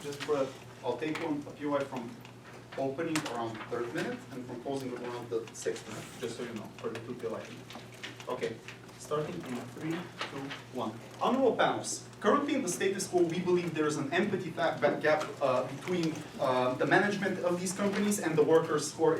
Just for I'll take a POI from opening around the 3rd minute and from closing around the 6th minute, just so you know, for the 2 POI. Okay, starting in 3, 2, 1. Honorable panels. Currently in the status quo, we believe there is an empathy gap between the management of these companies and the workers who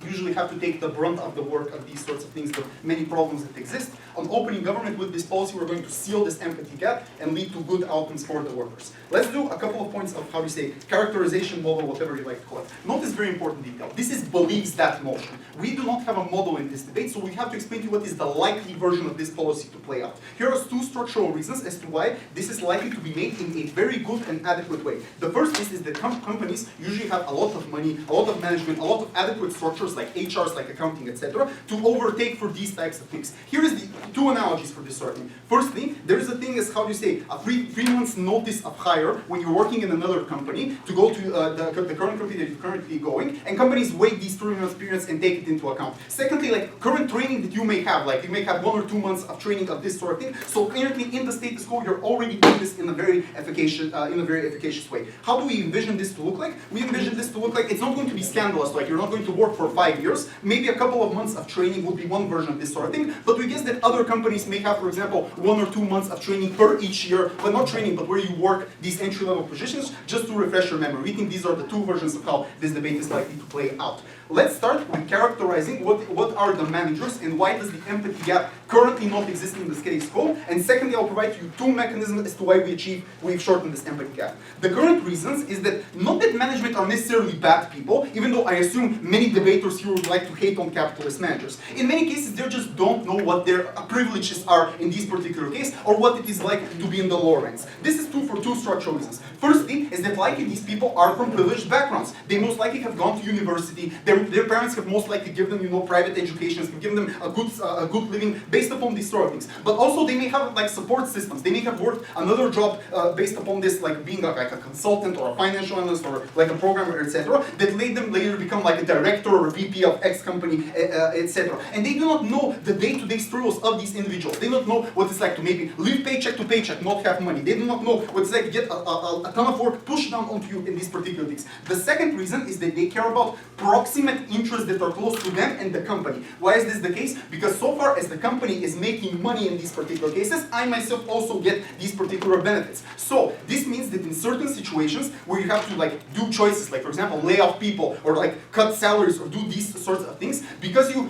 usually have to take the brunt of the work of these sorts of things, the many problems that exist. On opening government with this policy, we're going to seal this empathy gap and lead to good outcomes for the workers. Let's do a couple of points of how we say characterization model, whatever you like to call it. Notice very important detail. This is believes that notion. We do not have a model in this debate, so we have to explain to you what is the likely version of this policy to play out. Here are 2 structural reasons as to why this is likely to be made in a very good and adequate way. The first is that companies usually have a lot of money, a lot of management, a lot of adequate structures like HRs, like accounting, etc., to overtake for these types of things. Here is the 2 analogies for this sort of thing. Firstly, there is a thing as, how do you say, a 3 months notice of hire when you're working in another company to go to the current company that you're currently going, and companies wait these 3 months periods and take it into account. Secondly, like current training that you may have, like you may have 1 or 2 months of training of this sort of thing. So currently in the status quo, you're already doing this in a very efficacious way. How do we envision this to look like? We envision this to look like it's not going to be scandalous, like you're not going to work for 5 years. Maybe a couple of months of training would be one version of this sort of thing, but we guess that other companies may have, for example, 1 or 2 months of training per each year, but not training, but where you work these entry-level positions, just to refresh your memory. We think these are the 2 versions of how this debate is likely to play out. Let's start with characterizing what are the managers and why does the empathy gap currently not exist in the status quo. And secondly, I'll provide you 2 mechanisms as to why we've shortened this empathy gap. The current reasons is that not that management are necessarily bad people, even though I assume many debaters here would like to hate on capitalist managers. In many cases, they just don't know what their privileges are in this particular case, or what it is like to be in the lower ranks. This is true for 2 structural reasons. Firstly, is that likely these people are from privileged backgrounds. They most likely have gone to university. Their parents have most likely given them, private educations, have given them a good living based upon these sort of things. But also they may have like support systems. They may have worked another job based upon this, like being like a consultant or a financial analyst or like a programmer, etc., that made them later become like a director or a VP of X company, etc. And they do not know the day-to-day struggles of these individuals. They don't know what it's like to maybe live paycheck to paycheck, not have money. They do not know what it's like to get a ton of work pushed down onto you in these particular things. The second reason is that they care about proximate interests that are close to them and the company. Why is this the case? Because so far as the company is making money in these particular cases, I myself also get these particular benefits. So this means that in certain situations where you have to like do choices, like for example lay off people or like cut salaries or do these sorts of things, because you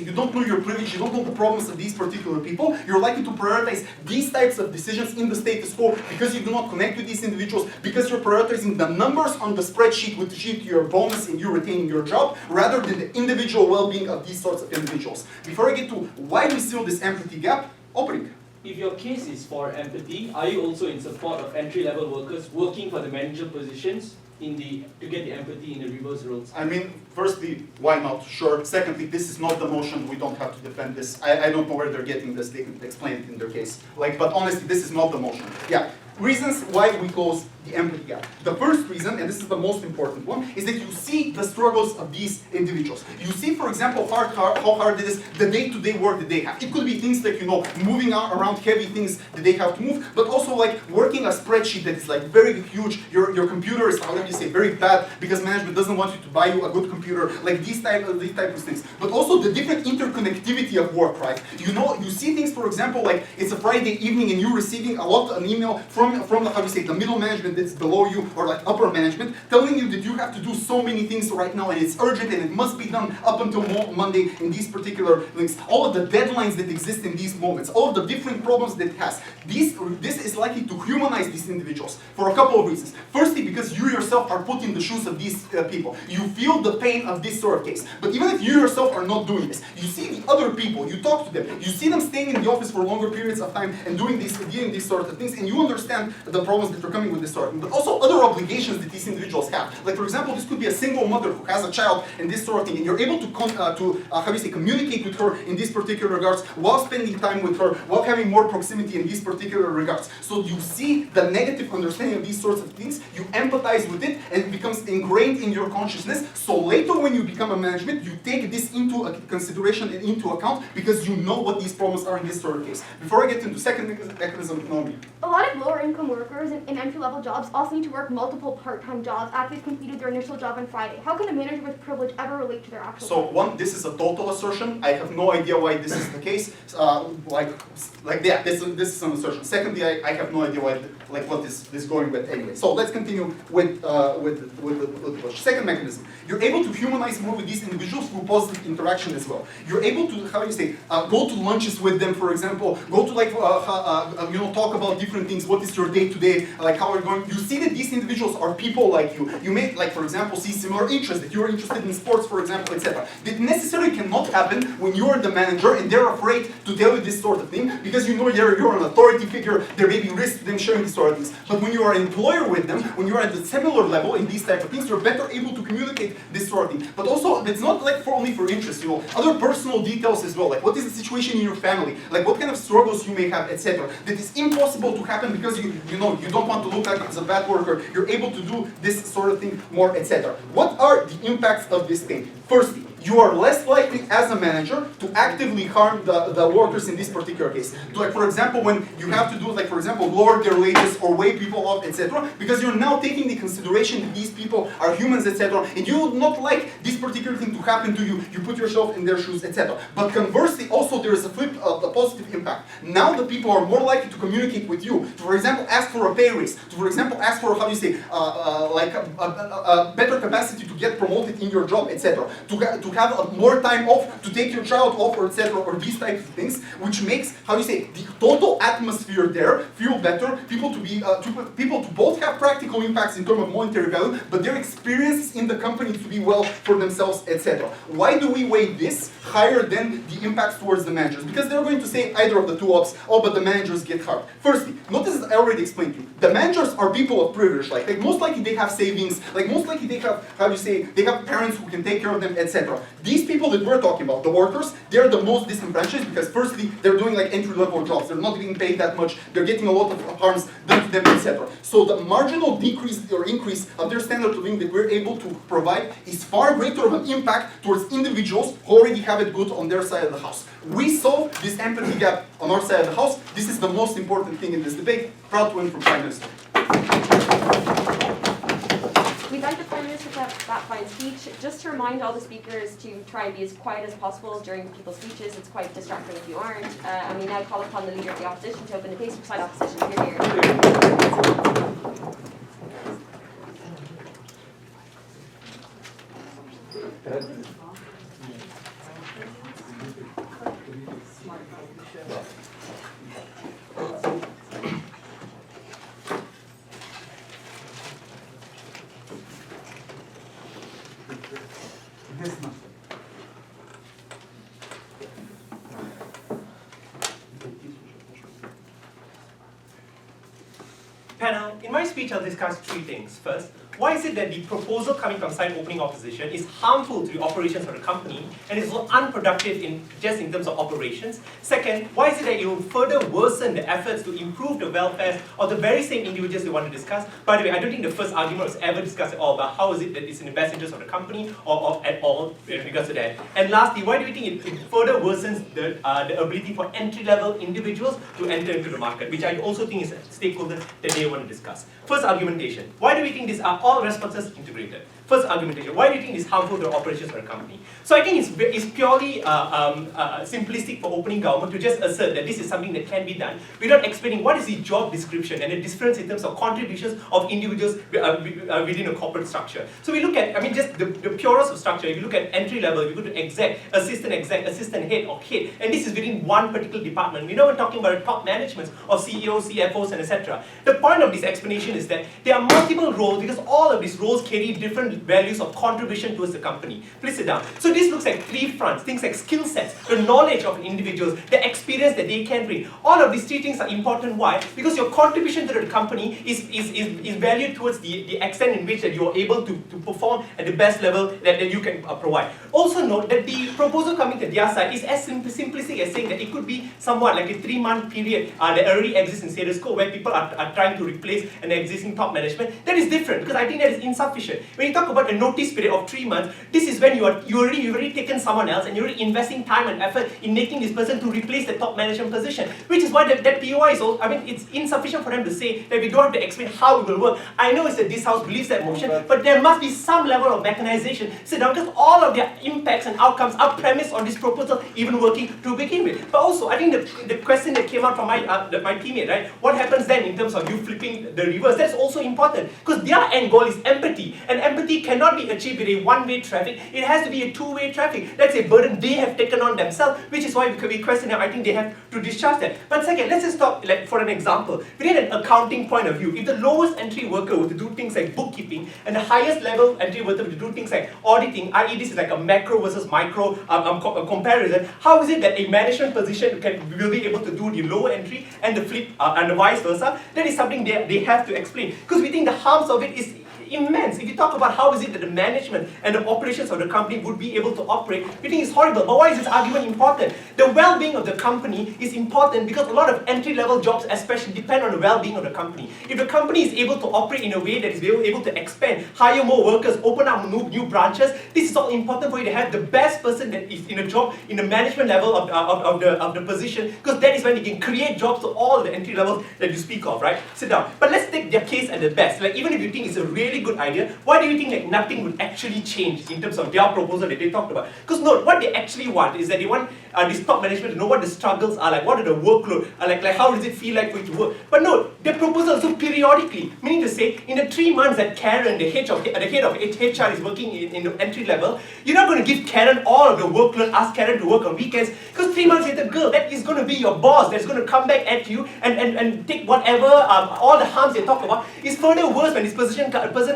you don't know your privilege, you don't know the problems of these particular people, you're likely to prioritize these types of decisions in the status quo because you do not connect with these individuals, because you're prioritizing the numbers on the spreadsheet which lead to your bonus and you retaining your job rather than the individual well-being of these sorts of individuals. Before I get to why we seal this empathy gap, opening. If your case is for empathy, are you also in support of entry-level workers working for the manager positions to get the empathy in the reverse roles? I mean, firstly, why not? Sure. Secondly, this is not the motion. We don't have to defend this. I don't know where they're getting this. They can explain it in their case. But honestly, this is not the motion. Yeah. Reasons why we close the empathy gap. The first reason, and this is the most important one, is that you see the struggles of these individuals. You see, for example, how hard it is, the day-to-day work that they have. It could be things like, moving around heavy things that they have to move, but also like working a spreadsheet that is like very huge. Your computer is, how do you say, very bad because management doesn't want you to buy you a good computer, like these type of things. But also the different interconnectivity of work, right? You see things, for example, like it's a Friday evening and you're receiving an email from the, how do you say, the middle management that's below you or like upper management telling you that you have to do so many things right now and it's urgent and it must be done up until Monday in these particular links. All of the deadlines that exist in these moments, all of the different problems that it has. This is likely to humanize these individuals for a couple of reasons. Firstly, because you yourself are put in the shoes of these people. You feel the pain of this sort of case. But even if you yourself are not doing this, you see the other people, you talk to them, you see them staying in the office for longer periods of time and doing these sort of things, and you understand the problems that are coming with this sort of thing. But also other obligations that these individuals have. Like for example, this could be a single mother who has a child and this sort of thing, and you're able to communicate with her in these particular regards while spending time with her, while having more proximity in these particular regards. So you see the negative understanding of these sorts of things, you empathize with it, and it becomes ingrained in your consciousness. So later when you become a management, you take this into consideration and into account because you know what these problems are in this sort of case. Before I get into second mechanism, A lot of lower income workers in entry-level jobs also need to work multiple part-time jobs after they've completed their initial job on Friday. How can a manager with privilege ever relate to their actual So one, this is a total assertion. I have no idea why this is the case. Yeah, this is an assertion. Secondly, I have no idea why, what is this going with anyway. So let's continue with the push. Second mechanism, you're able to humanize more with these individuals through positive interaction as well. You're able to, how do you say, go to lunches with them, for example, go to talk about different things. What is your day to day? Like how are you going? You see that these individuals are people like you. You may, for example, see similar interests, that you're interested in sports, for example, etc. That necessarily cannot happen when you are the manager and they're afraid to tell you this sort of thing because you know you're an authority figure. There may be risk to them sharing these sort of things. But when you are an employer with them, when you're at the similar level in these type of things, you're better able to communicate this sort of thing. But also, it's not only for interest, other personal details as well. Like what is the situation in your family? Like what kind of struggles you may have, etc. That is impossible to happen because you don't want to look like as a bad worker. You're able to do this sort of thing more, etc. What are the impacts of this thing? Firstly, you are less likely as a manager to actively harm the workers in this particular case. For example, when you have to do, for example, lower their wages or weigh people off, etc., because you're now taking the consideration that these people are humans, etc., and you would not like this particular thing to happen to you. You put yourself in their shoes, etc. But conversely, also there is a flip of the positive impact. Now the people are more likely to communicate with you. To, for example, ask for a pay raise. To, for example, ask for, how do you say, a better capacity to get promoted in your job, etc. To have more time off, to take your child off, or etc., or these types of things, which makes, how do you say, the total atmosphere there feel better. People to both have practical impacts in terms of monetary value, but their experiences in the company to be well for themselves, etc. Why do we weigh this higher than the impacts towards the managers? Because they're going to say either of the two options. Oh, but the managers get hurt. Firstly, notice as I already explained to you, the managers are people of privilege. Like most likely they have savings. Like most likely they have, how do you say, they have parents who can take care of them, etc. These people that we're talking about, the workers, they're the most disenfranchised because firstly, they're doing like entry-level jobs. They're not getting paid that much. They're getting a lot of harms done to them, etc. So the marginal decrease or increase of their standard of living that we're able to provide is far greater of an impact towards individuals who already have it good on their side of the house. We solve this empathy gap on our side of the house. This is the most important thing in this debate. Proud to win from Prime Minister. We thank the Prime Minister for that fine speech. Just to remind all the speakers to try and be as quiet as possible during people's speeches. It's quite distracting if you aren't. And we now call upon the Leader of the Opposition to open the case for side opposition. Here. Panel, in my speech I'll discuss three things. First, why is it that the proposal coming from side opening opposition is harmful to the operations of the company and is unproductive just in terms of operations? Second, why is it that it will further worsen the efforts to improve the welfare of the very same individuals we want to discuss? By the way, I don't think the first argument was ever discussed at all about how is it that it's in the best interest of the company or at all in regards to that. And lastly, why do we think it further worsens the ability for entry-level individuals to enter into the market, which I also think is a stakeholder that they want to discuss. First argumentation, why do we think these are all responses integrated? First argumentation, why do you think this is harmful to the operations of the company? So I think it's purely simplistic for opening government to just assert that this is something that can be done without explaining what is the job description and the difference in terms of contributions of individuals within a corporate structure. So we look at, just the purest of structure. If you look at entry level, if you go to exec, assistant head or head, and this is within one particular department. We're not talking about the top management of CEOs, CFOs, and etc. The point of this explanation is that there are multiple roles because all of these roles carry different values of contribution towards the company. Please sit down. So this looks like three fronts, things like skill sets, the knowledge of individuals, the experience that they can bring. All of these three things are important. Why? Because your contribution to the company is valued towards the extent in which that you are able to perform at the best level that you can provide. Also note that the proposal coming to their side is as simplistic as saying that it could be somewhat like a 3-month period that already exists in status quo where people are trying to replace an existing top management. That is different because I think that is insufficient. When you talk about a notice period of 3 months, this is when you've already taken someone else and you're already investing time and effort in making this person to replace the top management position, which is why that POI is also, I mean, it's insufficient for them to say that we don't have to explain how it will work. I know it's that this house believes that motion, but there must be some level of mechanization. Sit down, because all of their impacts and outcomes are premised on this proposal even working to begin with. But also, I think the question that came out from my teammate, right? What happens then in terms of you flipping the reverse? That's also important because their end goal is empathy, and empathy cannot be achieved with a one-way traffic. It has to be a two-way traffic. That's a burden they have taken on themselves, which is why we question them. I think they have to discharge that. But second, let's just talk like for an example. Within an accounting point of view, if the lowest entry worker were to do things like bookkeeping and the highest level entry worker were to do things like auditing, i.e. this is like a macro versus micro comparison, how is it that a management position will be able to do the lower entry and the flip and the vice versa? That is something they have to explain, because we think the harms of it is immense. If you talk about how is it that the management and the operations of the company would be able to operate, we think it's horrible. But why is this argument important? The well-being of the company is important because a lot of entry-level jobs especially depend on the well-being of the company. If the company is able to operate in a way that is able to expand, hire more workers, open up new branches, this is all important for you to have the best person that is in a job in the management level of the position, because that is when you can create jobs to all the entry levels that you speak of, right? Sit down. But let's take their case at the best. Like, even if you think it's a really good idea, why do you think like nothing would actually change in terms of their proposal that they talked about? Because note, what they actually want is that they want this top management to know what the struggles are like, what are the workload, like how does it feel like for it to work. But note, their proposal is so periodically, meaning to say, in the 3 months that Karen, the head of HR is working in the entry level, you're not going to give Karen all of the workload, ask Karen to work on weekends, because 3 months later, girl, that is going to be your boss, that's going to come back at you and take whatever, all the harms they talk about, is further worse when this person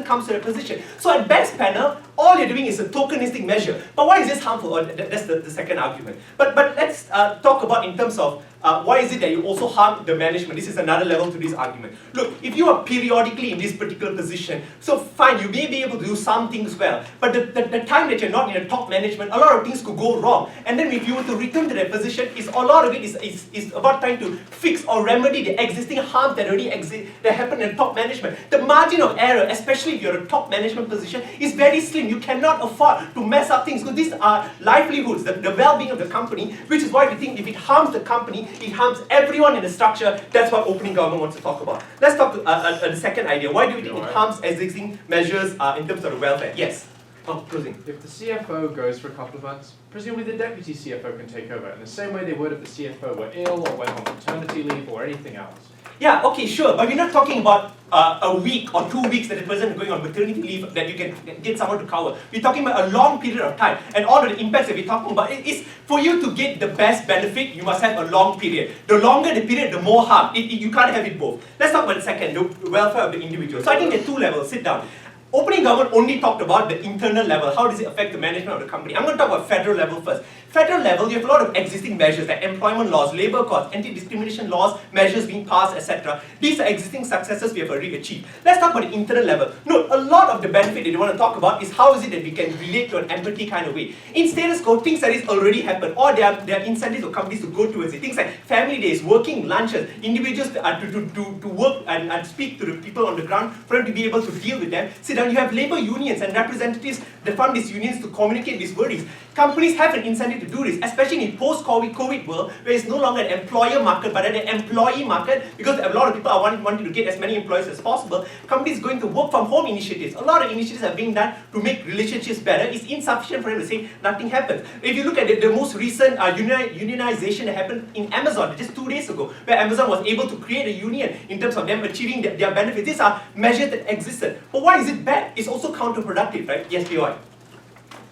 comes to the position. So at best panel, all you're doing is a tokenistic measure. But why is this harmful? That's the second argument. But let's talk about in terms of why is it that you also harm the management? This is another level to this argument. Look, if you are periodically in this particular position, so fine, you may be able to do some things well, but the time that you're not in the top management, a lot of things could go wrong. And then if you were to return to that position, a lot of it is about trying to fix or remedy the existing harms that already exist, that happen in top management. The margin of error, especially if you're a top management position, is very slim. You cannot afford to mess up things, because these are livelihoods, the well-being of the company, which is why we think if it harms the company, it harms everyone in the structure. That's what opening government wants to talk about. Let's talk the second idea. Why do we think it harms existing measures in terms of the welfare? Yes. Closing. If the CFO goes for a couple of months, presumably the deputy CFO can take over in the same way they would if the CFO were ill or went on paternity leave or anything else. Yeah, okay, sure, but we're not talking about a week or 2 weeks that the person is going on maternity leave that you can get someone to cover. We're talking about a long period of time, and all of the impacts that we're talking about is for you to get the best benefit, you must have a long period. The longer the period, the more harm. You can't have it both. Let's talk about the second, the welfare of the individual. So I think there are 2 levels. Sit down. Opening government only talked about the internal level. How does it affect the management of the company? I'm going to talk about federal level first. Federal level, you have a lot of existing measures like employment laws, labor costs, anti-discrimination laws, measures being passed, etc. These are existing successes we have already achieved. Let's talk about the internal level. No, a lot of the benefit that you want to talk about is how is it that we can relate to an empathy kind of way. In status quo, things that is already happened, or there are incentives for companies to go towards it. Things like family days, working lunches, individuals to work and speak to the people on the ground for them to be able to deal with them. Sit down, you have labor unions and representatives that fund these unions to communicate these worries. Companies have an incentive to do this, especially in post-COVID world, where it's no longer an employer market, but an employee market, because a lot of people are wanting to get as many employees as possible. Companies going to work from home initiatives. A lot of initiatives are being done to make relationships better. It's insufficient for them to say nothing happens. If you look at the most recent unionization that happened in Amazon just 2 days ago, where Amazon was able to create a union in terms of them achieving their benefits. These are measures that existed. But why is it bad? It's also counterproductive, right? Yes, POI.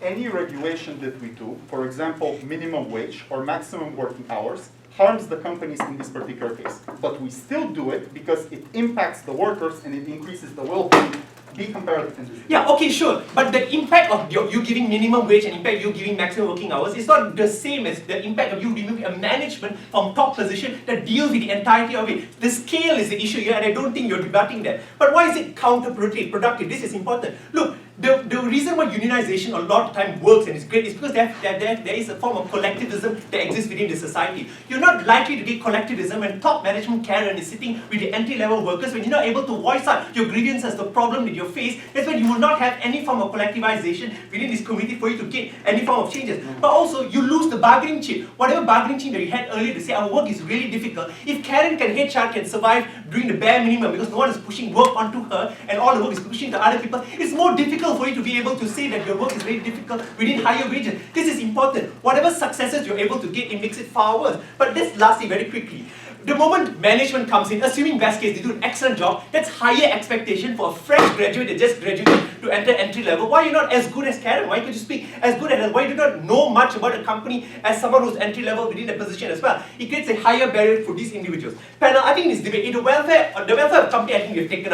Any regulation that we do, for example, minimum wage or maximum working hours, harms the companies in this particular case. But we still do it because it impacts the workers and it increases the well-being. Be comparative in this. Yeah, okay, sure. But the impact of you giving minimum wage and impact you giving maximum working hours is not the same as the impact of you removing a management from top position that deals with the entirety of it. The scale is the issue here, and I don't think you're debating that. But why is it counterproductive? This is important. Look, the reason why unionization a lot of time works and is great is because there is a form of collectivism that exists within the society. You're not likely to get collectivism when top management Karen is sitting with the entry-level workers, when you're not able to voice out your grievances, the problem that you face. That's when you will not have any form of collectivization within this community for you to get any form of changes. But also, you lose the bargaining chip. Whatever bargaining chip that you had earlier to say our work is really difficult. If Karen HR can survive doing the bare minimum because no one is pushing work onto her and all the work is pushing to other people, it's more difficult for you to be able to say that your work is very difficult within higher wages. This is important. Whatever successes you're able to get, it makes it far worse. But let's lastly, very quickly. The moment management comes in, assuming best case they do an excellent job, that's higher expectation for a fresh graduate that just graduated to enter entry level. Why are you not as good as Karen? Why could you speak as good as, why do you not know much about a company as someone who's entry level within the position as well? It creates a higher barrier for these individuals. Panel, I think in this debate, in the welfare of the company, I think we have taken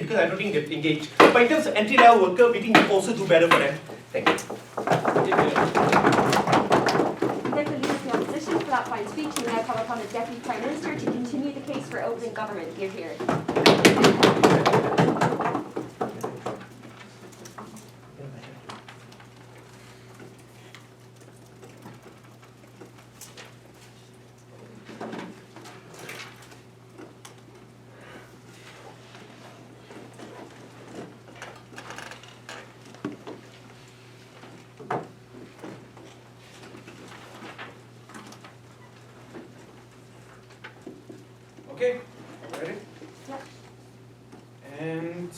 because I don't think they've engaged. But in terms of entry level worker, we think we also do better for them. Thank you. Thank the leader of the opposition for that fine speech. We now call upon the Deputy Prime Minister to continue the case for opening government. Give here. Okay, ready? Yep. And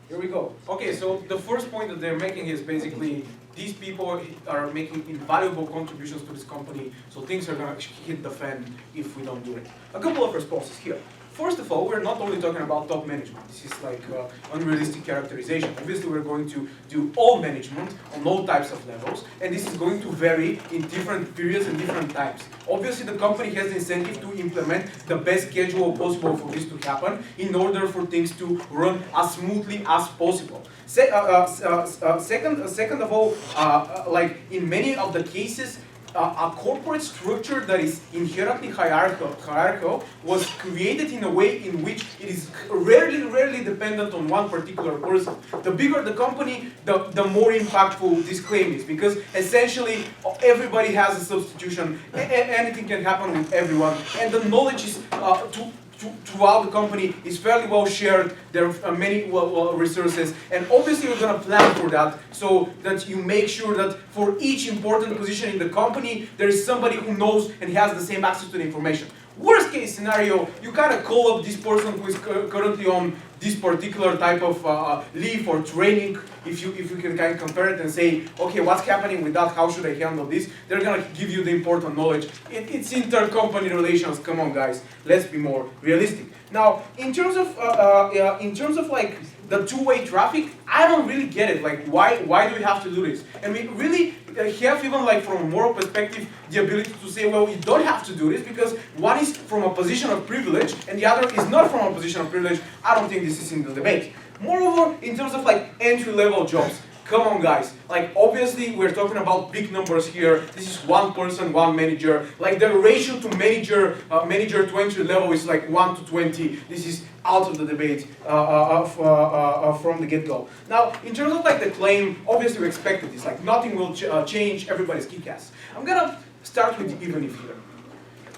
here we go. Okay, so the first point that they're making is basically these people are making invaluable contributions to this company, so things are going to hit the fan if we don't do it. A couple of responses here. First of all, we're not only talking about top management. This is like unrealistic characterization. Obviously, we're going to do all management on all types of levels, and this is going to vary in different periods and different times. Obviously, the company has the incentive to implement the best schedule possible for this to happen in order for things to run as smoothly as possible. Second of all, like in many of the cases, a corporate structure that is inherently hierarchical was created in a way in which it is rarely dependent on one particular person. The bigger the company, the more impactful this claim is, because essentially everybody has a substitution. Anything can happen with everyone, and the knowledge is throughout the company is fairly well shared. There are many resources, and obviously we're going to plan for that so that you make sure that for each important position in the company, there is somebody who knows and has the same access to the information. Worst case scenario, you kind of call up this person who is currently on this particular type of leave or training, if you can kind of compare it and say, okay, what's happening with that, how should I handle this? They're going to give you the important knowledge. It's intercompany relations, come on guys, let's be more realistic. Now, in terms of like the two-way traffic, I don't really get it. Like, why do we have to do this? And we really have, even like from a moral perspective, the ability to say, well, you don't have to do this because one is from a position of privilege and the other is not from a position of privilege. I don't think this is in the debate. Moreover, in terms of like entry-level jobs, come on guys, like obviously we're talking about big numbers here. This is one person, one manager. Like the ratio to manager to entry level is like 1 to 20. This is out of the debate from the get-go. Now, in terms of like the claim, obviously we expected this, like nothing will change, everybody's kick-ass. I'm gonna start with the even if here.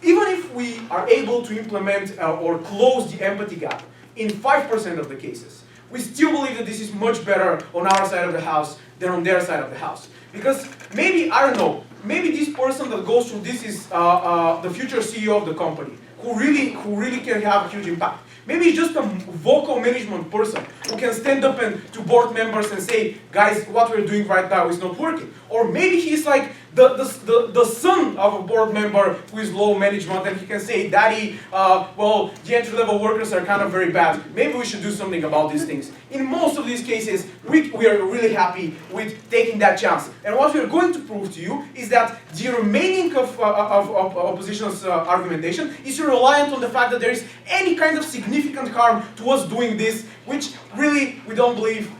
Even if we are able to implement or close the empathy gap in 5% of the cases, we still believe that this is much better on our side of the house than on their side of the house. Because maybe, I don't know, maybe this person that goes through this is the future CEO of the company, who really can have a huge impact. Maybe he's just a vocal management person who can stand up to board members and say, guys, what we're doing right now is not working. Or maybe he's like the son of a board member who is low management and he can say, Daddy, well, the entry-level workers are kind of very bad. Maybe we should do something about these things. In most of these cases, we are really happy with taking that chance. And what we're going to prove to you is that the remaining of opposition's argumentation is reliant on the fact that there is any kind of significant harm to us doing this, which really we don't believe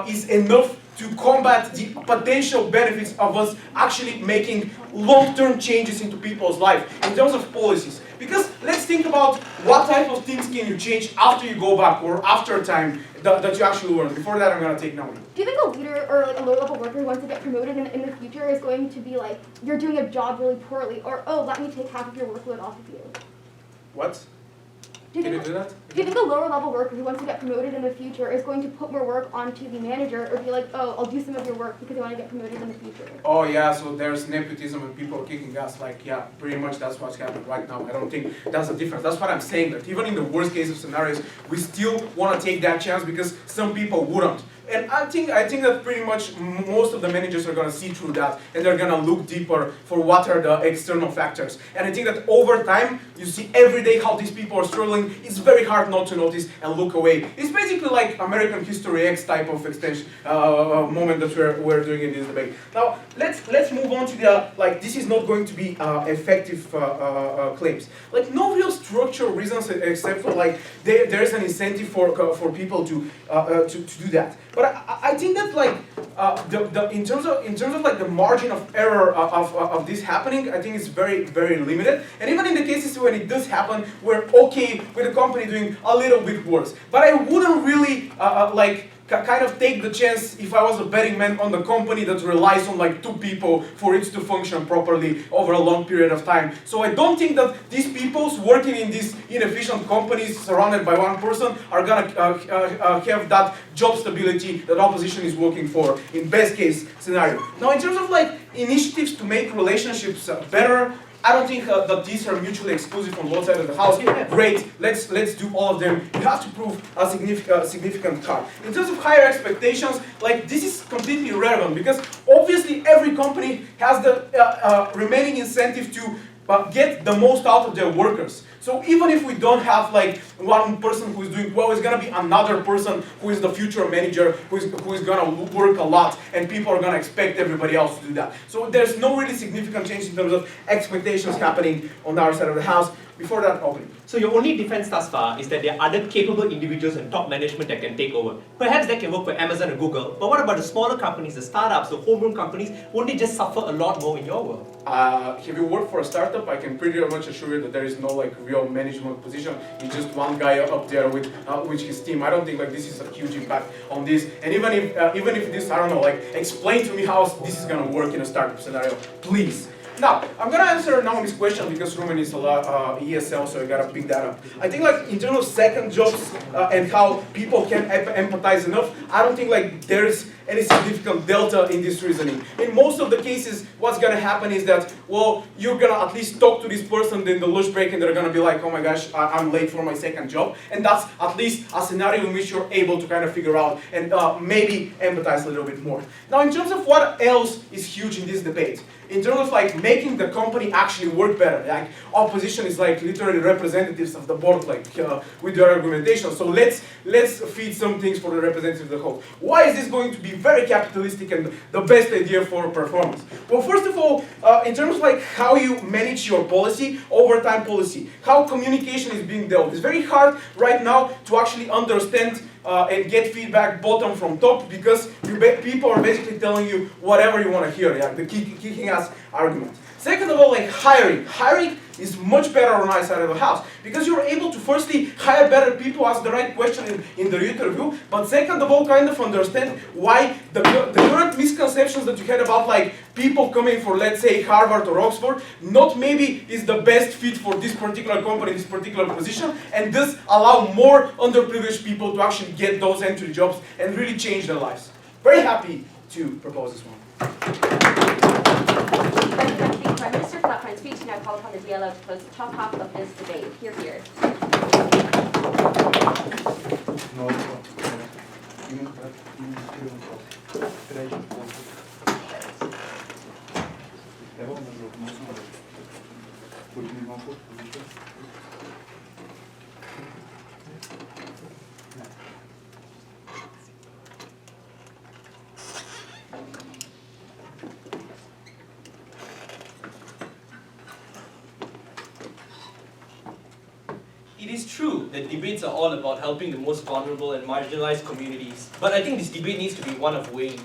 is enough to combat the potential benefits of us actually making long-term changes into people's life in terms of policies. Because let's think about what type of things can you change after you go back or after time that you actually learn. Before that, I'm going to take Naomi. Do you think a leader or like a low-level worker who wants to get promoted in the future is going to be like, you're doing a job really poorly, or oh, let me take half of your workload off of you? What? Do you Can you think, do that? do you think a lower-level worker who wants to get promoted in the future is going to put more work onto the manager, or be like, oh, I'll do some of your work because I want to get promoted in the future? Oh yeah, so there's nepotism and people are kicking gas. Like, yeah, pretty much that's what's happening right now. I don't think that's the difference. That's what I'm saying, that even in the worst case of scenarios, we still want to take that chance because some people wouldn't. And I think that pretty much most of the managers are going to see through that, and they're going to look deeper for what are the external factors. And I think that over time, you see every day how these people are struggling. It's very hard not to notice and look away. It's basically like American History X type of extension moment that we're doing in this debate. Now let's move on to the like. This is not going to be effective claims. Like no real structural reasons except for like there is an incentive for people to do that. But I think that like in terms of like the margin of error of this happening, I think it's very limited. And even in the cases when it does happen, we're okay with the company doing a little bit worse. But I wouldn't really kind of take the chance if I was a betting man on the company that relies on like 2 people for it to function properly over a long period of time. So I don't think that these people working in these inefficient companies surrounded by 1 person are gonna have that job stability that opposition is working for in best case scenario. Now in terms of like initiatives to make relationships better, I don't think that these are mutually exclusive on both sides of the house. Great, let's do all of them. You have to prove a significant card. In terms of higher expectations, like this is completely irrelevant because obviously every company has the remaining incentive to get the most out of their workers. So even if we don't have like 1 person who is doing well, it's gonna be another person who is the future manager who is gonna work a lot, and people are gonna expect everybody else to do that. So there's no really significant change in terms of expectations happening on our side of the house. Before that, opening. So your only defense thus far is that there are other capable individuals and top management that can take over. Perhaps that can work for Amazon and Google, but what about the smaller companies, the startups, the homegrown companies? Won't they just suffer a lot more in your world? Have you worked for a startup? I can pretty much assure you that there is no like real management position. It's just 1 guy up there with his team. I don't think like this is a huge impact on this. And even if this, I don't know, like explain to me how this is gonna work in a startup scenario, please. Now, I'm gonna answer Naomi's question because Rumen is a lot ESL, so I gotta pick that up. I think like in terms of second jobs and how people can empathize enough, I don't think like there's any significant delta in this reasoning. In most of the cases, what's gonna happen is that, well, you're gonna at least talk to this person in the lunch break and they're gonna be like, oh my gosh, I'm late for my second job. And that's at least a scenario in which you're able to kind of figure out and maybe empathize a little bit more. Now, in terms of what else is huge in this debate, in terms of like making the company actually work better, like opposition is like literally representatives of the board, like with their argumentation. So let's feed some things for the representatives of the whole. Why is this going to be very capitalistic and the best idea for performance? Well, first of all, in terms of like how you manage your policy, overtime policy, how communication is being dealt, it's very hard right now to actually understand and get feedback bottom from top because people are basically telling you whatever you want to hear, yeah, the kicking ass argument. Second of all, like hiring is much better on our side of the house because you're able to firstly hire better people, ask the right question in the interview, but second of all, kind of understand why the current misconceptions that you had about like people coming for, let's say, Harvard or Oxford, not maybe is the best fit for this particular company, this particular position, and thus allow more underprivileged people to actually get those entry jobs and really change their lives. Very happy to propose this one. Prime Minister for that fine speech. Now call upon the DLO to close the top half of this debate. Hear, hear. It is true that debates are all about helping the most vulnerable and marginalized communities, but I think this debate needs to be one of weighing.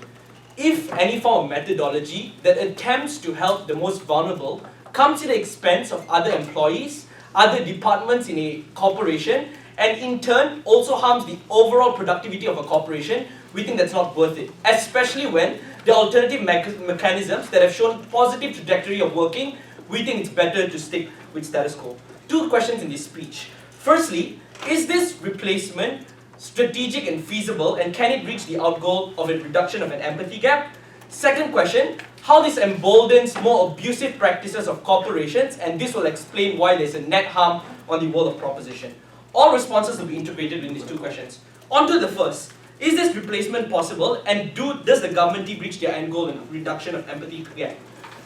If any form of methodology that attempts to help the most vulnerable comes at the expense of other employees, other departments in a corporation, and in turn also harms the overall productivity of a corporation, we think that's not worth it. Especially when the alternative mechanisms that have shown positive trajectory of working, we think it's better to stick with status quo. Two questions in this speech. Firstly, is this replacement strategic and feasible, and can it reach the outgoal of a reduction of an empathy gap? Second question, how this emboldens more abusive practices of corporations, and this will explain why there's a net harm on the world of proposition. All responses will be integrated in these two questions. On to the first. Is this replacement possible, and does the government team reach their end goal in reduction of empathy gap?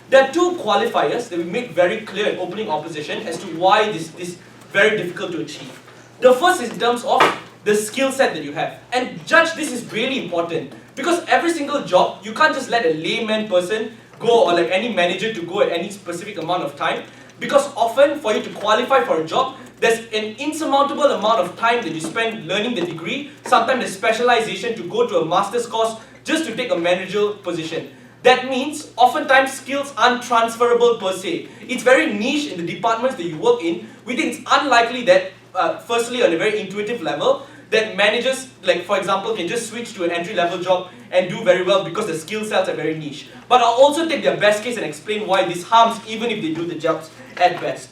There are two qualifiers that we made very clear in opening opposition as to why this is very difficult to achieve. The first is in terms of the skill set that you have. And judge, this is really important because every single job, you can't just let a layman person go or like any manager to go at any specific amount of time, because often for you to qualify for a job, there's an insurmountable amount of time that you spend learning the degree, sometimes the specialization to go to a master's course just to take a managerial position. That means oftentimes skills aren't transferable per se. It's very niche in the departments that you work in. We think it's unlikely that, firstly on a very intuitive level, that managers, like for example, can just switch to an entry-level job and do very well because the skill sets are very niche. But I'll also take their best case and explain why this harms even if they do the jobs at best.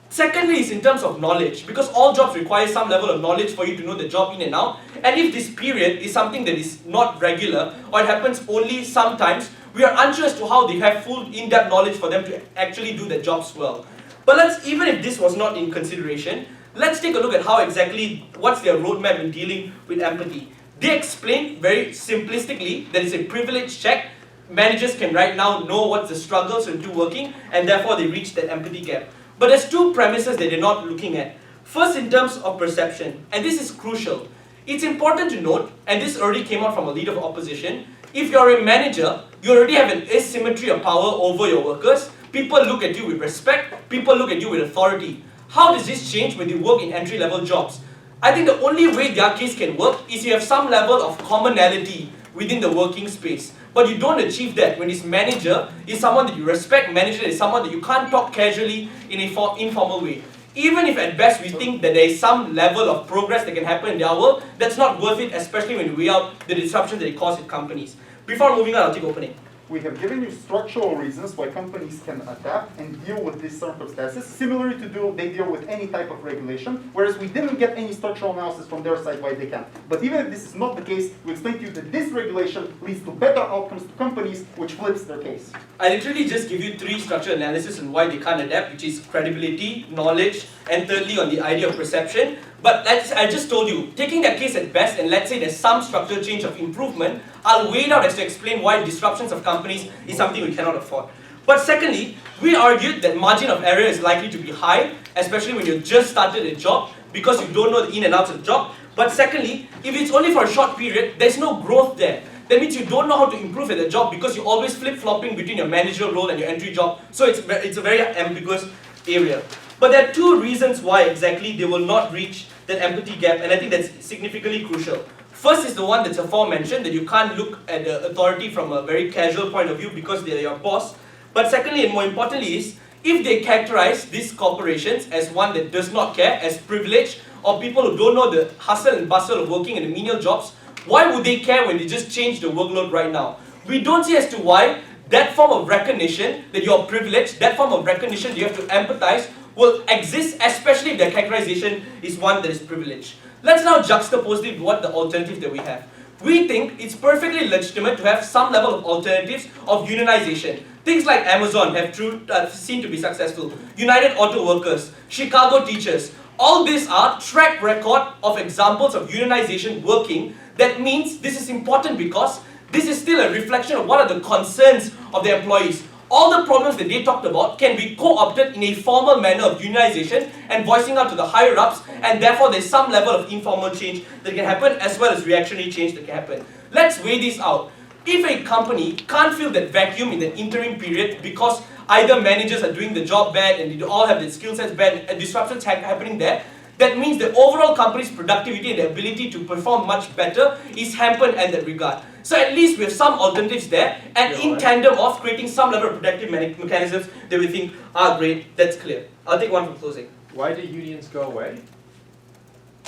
Secondly is in terms of knowledge, because all jobs require some level of knowledge for you to know the job in and out, and if this period is something that is not regular or it happens only sometimes, we are unsure as to how they have full in-depth knowledge for them to actually do their jobs well. But even if this was not in consideration, let's take a look at how exactly, what's their roadmap in dealing with empathy. They explain very simplistically that it's a privilege check. Managers can right now know what's the struggles into working, and therefore they reach that empathy gap. But there's two premises that they're not looking at. First, in terms of perception, and this is crucial. It's important to note, and this already came out from a leader of opposition, if you're a manager, you already have an asymmetry of power over your workers. People look at you with respect, people look at you with authority. How does this change when you work in entry-level jobs? I think the only way their case can work is you have some level of commonality within the working space. But you don't achieve that when this manager is someone that you respect, manager is someone that you can't talk casually in an informal way. Even if at best we think that there is some level of progress that can happen in their world, that's not worth it, especially when you weigh out the disruption that it causes in companies. Before moving on, I'll take opening. We have given you structural reasons why companies can adapt and deal with these circumstances, similarly to they deal with any type of regulation, whereas we didn't get any structural analysis from their side why they can. But even if this is not the case, we explain to you that this regulation leads to better outcomes to companies, which flips their case. I literally just give you three structural analysis on why they can't adapt, which is credibility, knowledge, and thirdly on the idea of perception. But as I just told you, taking that case at best, and let's say there's some structural change of improvement, I'll weigh it out as to explain why disruptions of companies is something we cannot afford. But secondly, we argued that margin of error is likely to be high, especially when you've just started a job, because you don't know the in and outs of the job. But secondly, if it's only for a short period, there's no growth there. That means you don't know how to improve at the job because you're always flip-flopping between your managerial role and your entry job. So it's a very ambiguous area. But there are two reasons why exactly they will not reach that empathy gap, and I think that's significantly crucial. First is the one that's aforementioned, that you can't look at the authority from a very casual point of view because they're your boss. But secondly, and more importantly, is if they characterize these corporations as one that does not care, as privileged, or people who don't know the hustle and bustle of working in the menial jobs, why would they care when they just change the workload right now? We don't see as to why that form of recognition that you're privileged, that form of recognition that you have to empathize, will exist, especially if their characterization is one that is privileged. Let's now juxtapose it with what the alternative that we have. We think it's perfectly legitimate to have some level of alternatives of unionization. Things like Amazon have seen to be successful. United Auto Workers, Chicago teachers, all these are track record of examples of unionization working. That means this is important because this is still a reflection of what are the concerns of the employees. All the problems that they talked about can be co-opted in a formal manner of unionization and voicing out to the higher-ups, and therefore there's some level of informal change that can happen as well as reactionary change that can happen. Let's weigh this out. If a company can't fill that vacuum in the interim period because either managers are doing the job bad and they all have their skill sets bad and disruptions happening there, that means the overall company's productivity and the ability to perform much better is hampered in that regard. So at least we have some alternatives there, and in tandem of creating some level of protective mechanisms that we think are great. That's clear. I'll take one from closing. Why do unions go away?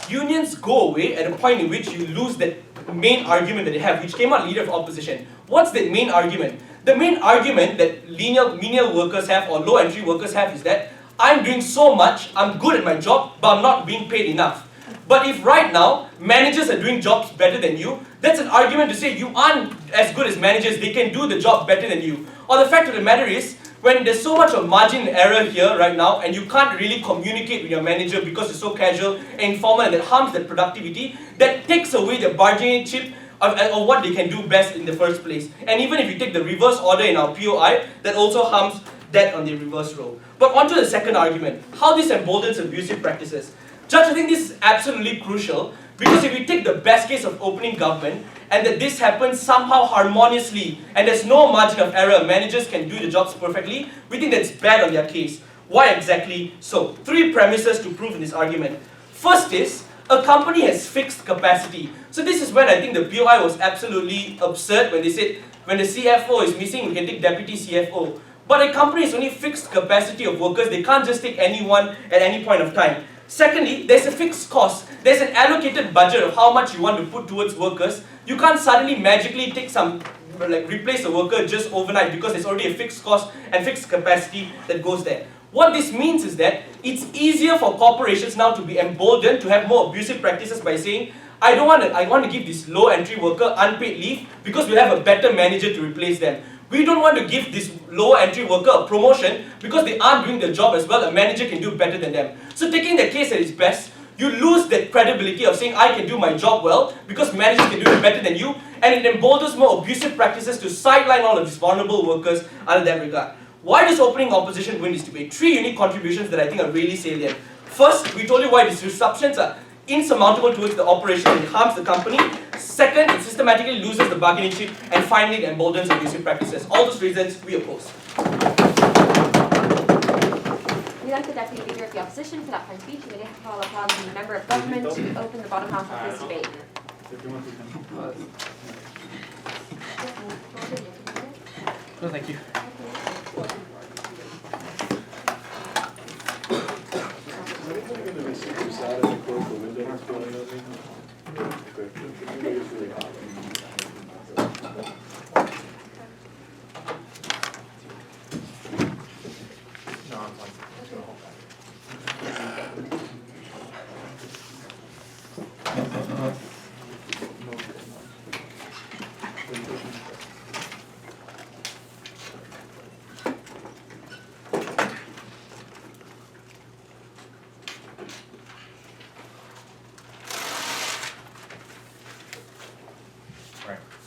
Unions go away at a point in which you lose that main argument that they have, which came out leader of opposition. What's the main argument? The main argument that menial workers have or low entry workers have is that I'm doing so much, I'm good at my job, but I'm not being paid enough. But if right now, managers are doing jobs better than you, that's an argument to say you aren't as good as managers, they can do the job better than you. Or the fact of the matter is, when there's so much of margin error here right now, and you can't really communicate with your manager because it's so casual and informal and that harms their productivity, that takes away the bargaining chip of what they can do best in the first place. And even if you take the reverse order in our POI, that also harms that on the reverse role. But onto the second argument, how this emboldens abusive practices. Judge, I think this is absolutely crucial because if we take the best case of opening government and that this happens somehow harmoniously and there's no margin of error, managers can do the jobs perfectly, we think that's bad on their case. Why exactly so? 3 premises to prove in this argument. First is, a company has fixed capacity. So this is when I think the POI was absolutely absurd when they said, when the CFO is missing, we can take deputy CFO. But a company has only fixed capacity of workers, they can't just take anyone at any point of time. Secondly, there's a fixed cost. There's an allocated budget of how much you want to put towards workers. You can't suddenly magically take some, replace a worker just overnight because there's already a fixed cost and fixed capacity that goes there. What this means is that it's easier for corporations now to be emboldened to have more abusive practices by saying, I want to give this low entry worker unpaid leave because we'll have a better manager to replace them. We don't want to give this low entry worker a promotion because they aren't doing their job as well, a manager can do better than them. So taking the case at its best, you lose that credibility of saying I can do my job well because managers can do it better than you, and it emboldens more abusive practices to sideline all of these vulnerable workers under that regard. Why does opening opposition win this debate? 3 unique contributions that I think are really salient. First, we told you why these disruptions are insurmountable towards the operation and it harms the company. Second, it systematically loses the bargaining chip. And finally, it emboldens abusive practices. All those reasons we oppose. We thank the Deputy Leader of the Opposition for that fine speech. We call upon the Member of Government to open the bottom half of this debate. No, thank you.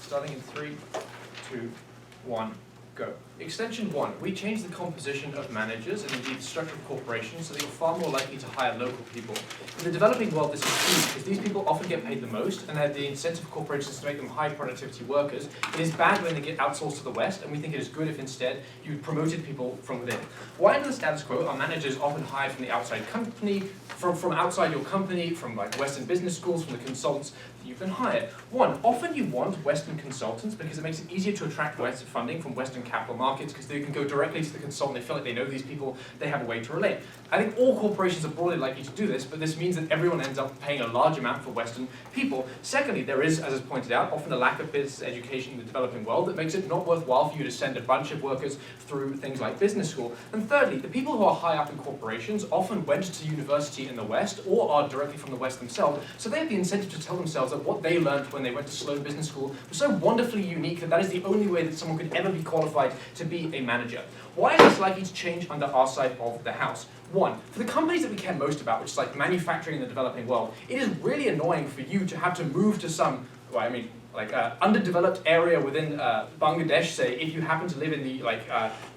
Starting in 3, 2, 1, go. Extension 1, we change the composition of managers and indeed the structure of corporations so that you're far more likely to hire local people. In the developing world, this is huge because these people often get paid the most and have the incentive of corporations to make them high productivity workers. It is bad when they get outsourced to the West, and we think it is good if instead you promoted people from within. Why under the status quo are managers often hired from the outside company, from outside your company, from like Western business schools, from the consultants that you can hire? 1, often you want Western consultants because it makes it easier to attract Western funding from Western capital markets because they can go directly to the consultant, they feel like they know these people, they have a way to relate. I think all corporations are broadly likely to do this, but this means that everyone ends up paying a large amount for Western people. Secondly, there is, as is pointed out, often a lack of business education in the developing world that makes it not worthwhile for you to send a bunch of workers through things like business school. And thirdly, the people who are high up in corporations often went to university in the West or are directly from the West themselves, so they have the incentive to tell themselves that what they learned when they went to Sloan Business School was so wonderfully unique that that is the only way that someone could ever be qualified to be a manager. Why is this likely to change under our side of the house? 1, for the companies that we care most about, which is like manufacturing in the developing world, it is really annoying for you to have to move to some, underdeveloped area within Bangladesh, say, if you happen to live in the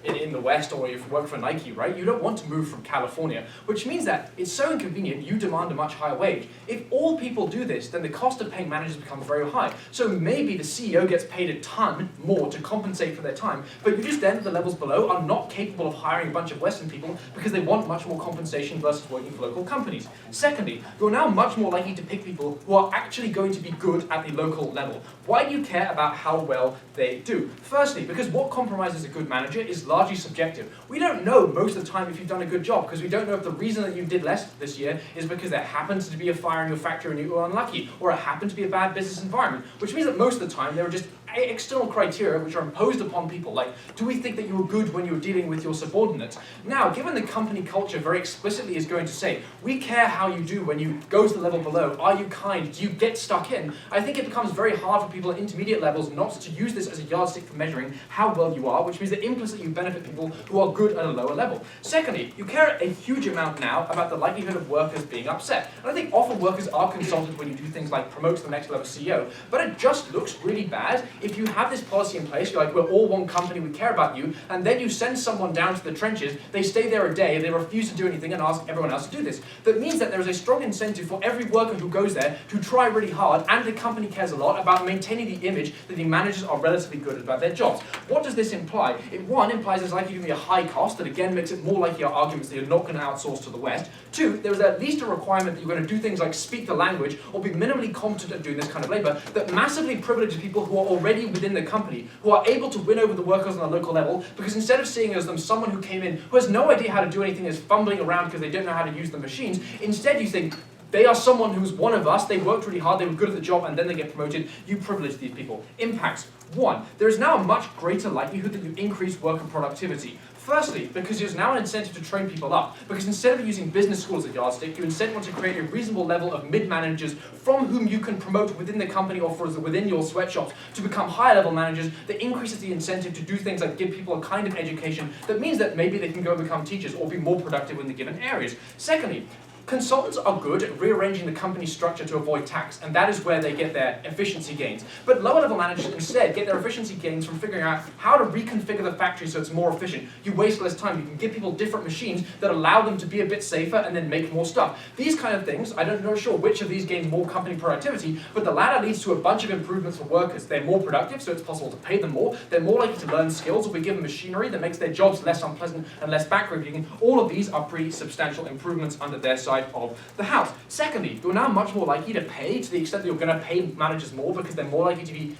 in the West or if you work for Nike, right? You don't want to move from California, which means that it's so inconvenient you demand a much higher wage. If all people do this, then the cost of paying managers becomes very high. So maybe the CEO gets paid a ton more to compensate for their time, but you just then, the levels below, are not capable of hiring a bunch of Western people because they want much more compensation versus working for local companies. Secondly, you're now much more likely to pick people who are actually going to be good at the local level. Why do you care about how well they do? Firstly, because what compromises a good manager is largely subjective. We don't know most of the time if you've done a good job, because we don't know if the reason that you did less this year is because there happens to be a fire in your factory and you were unlucky, or it happened to be a bad business environment, which means that most of the time there are just external criteria which are imposed upon people, like, do we think that you were good when you were dealing with your subordinates? Now, given the company culture very explicitly is going to say, we care how you do when you go to the level below, are you kind, do you get stuck in? I think it becomes very hard for people at intermediate levels not to use this as a yardstick for measuring how well you are, which means that implicitly you benefit people who are good at a lower level. Secondly, you care a huge amount now about the likelihood of workers being upset. And I think often workers are consulted when you do things like promote to the next level CEO, but it just looks really bad if you have this policy in place, you're like, we're all one company, we care about you, and then you send someone down to the trenches, they stay there a day, they refuse to do anything and ask everyone else to do this. That means that there is a strong incentive for every worker who goes there to try really hard, and the company cares a lot about maintaining the image that the managers are relatively good about their jobs. What does this imply? It, one, implies there's likely to be a high cost, that again makes it more likely our arguments that you're not going to outsource to the West. Two, there is at least a requirement that you're going to do things like speak the language or be minimally competent at doing this kind of labor that massively privileges people who are already within the company, who are able to win over the workers on a local level, because instead of seeing as them someone who came in who has no idea how to do anything, is fumbling around because they don't know how to use the machines, instead you think, they are someone who's one of us, they worked really hard, they were good at the job, and then they get promoted. You privilege these people. Impacts. One, there is now a much greater likelihood that you increase worker productivity. Firstly, because there's now an incentive to train people up. Because instead of using business school as a yardstick, you instead want to create a reasonable level of mid-managers from whom you can promote within the company or within your sweatshops to become higher-level managers. That increases the incentive to do things like give people a kind of education that means that maybe they can go and become teachers or be more productive in the given areas. Secondly, consultants are good at rearranging the company structure to avoid tax, and that is where they get their efficiency gains. But lower-level managers instead get their efficiency gains from figuring out how to reconfigure the factory so it's more efficient. You waste less time. You can give people different machines that allow them to be a bit safer and then make more stuff. These kind of things, I'm not sure which of these gain more company productivity, but the latter leads to a bunch of improvements for workers. They're more productive, so it's possible to pay them more. They're more likely to learn skills, or be given machinery that makes their jobs less unpleasant and less backbreaking. All of these are pretty substantial improvements under their side of the house. Secondly, you're now much more likely to pay, to the extent that you're going to pay managers more because they're more likely to be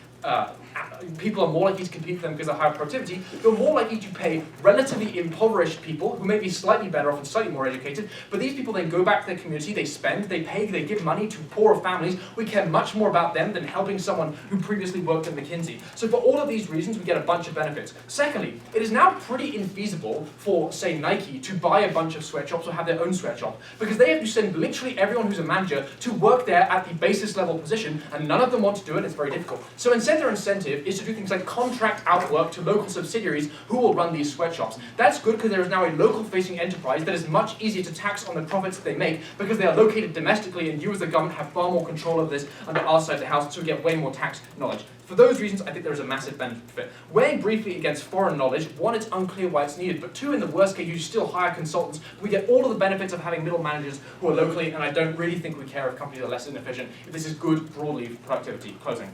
people are more likely to compete with them because of higher productivity. You're more likely to pay relatively impoverished people who may be slightly better off and slightly more educated, but these people then go back to their community, they spend, they pay, they give money to poorer families. We care much more about them than helping someone who previously worked at McKinsey. So for all of these reasons, we get a bunch of benefits. Secondly, it is now pretty infeasible for, say, Nike to buy a bunch of sweatshops or have their own sweatshop, because they have to send literally everyone who's a manager to work there at the basis level position, and none of them want to do it. It's very difficult. So instead their incentive is to do things like contract out work to local subsidiaries who will run these sweatshops. That's good because there is now a local-facing enterprise that is much easier to tax on the profits that they make because they are located domestically, and you as the government have far more control of this under our side of the house, so we get way more tax knowledge. For those reasons, I think there is a massive benefit. Weighing briefly against foreign knowledge, one, it's unclear why it's needed, but two, in the worst case, you still hire consultants. We get all of the benefits of having middle managers who are locally, and I don't really think we care if companies are less inefficient, if this is good broadly for productivity. Closing.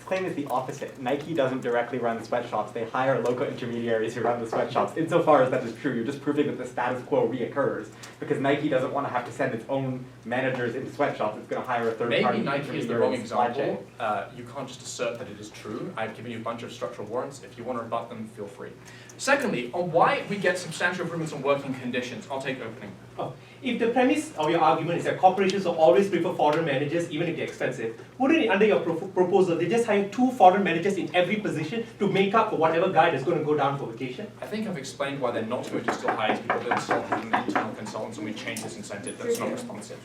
Claim is the opposite. Nike doesn't directly run the sweatshops. They hire local intermediaries who run the sweatshops. Insofar as that is true, you're just proving that the status quo reoccurs, because Nike doesn't want to have to send its own managers into sweatshops. It's going to hire a third party. Maybe Nike is the wrong example. You can't just assert that it is true. I've given you a bunch of structural warrants. If you want to rebut them, feel free. Secondly, on why we get substantial improvements on working conditions. I'll take opening. If the premise of your argument is that corporations will always prefer foreign managers even if they're expensive, wouldn't it, under your proposal, they just hire 2 foreign managers in every position to make up for whatever guy that's going to go down for vacation? I think I've explained why they're not going to still hire people. They'll still have internal consultants, and we change this incentive that's not responsive.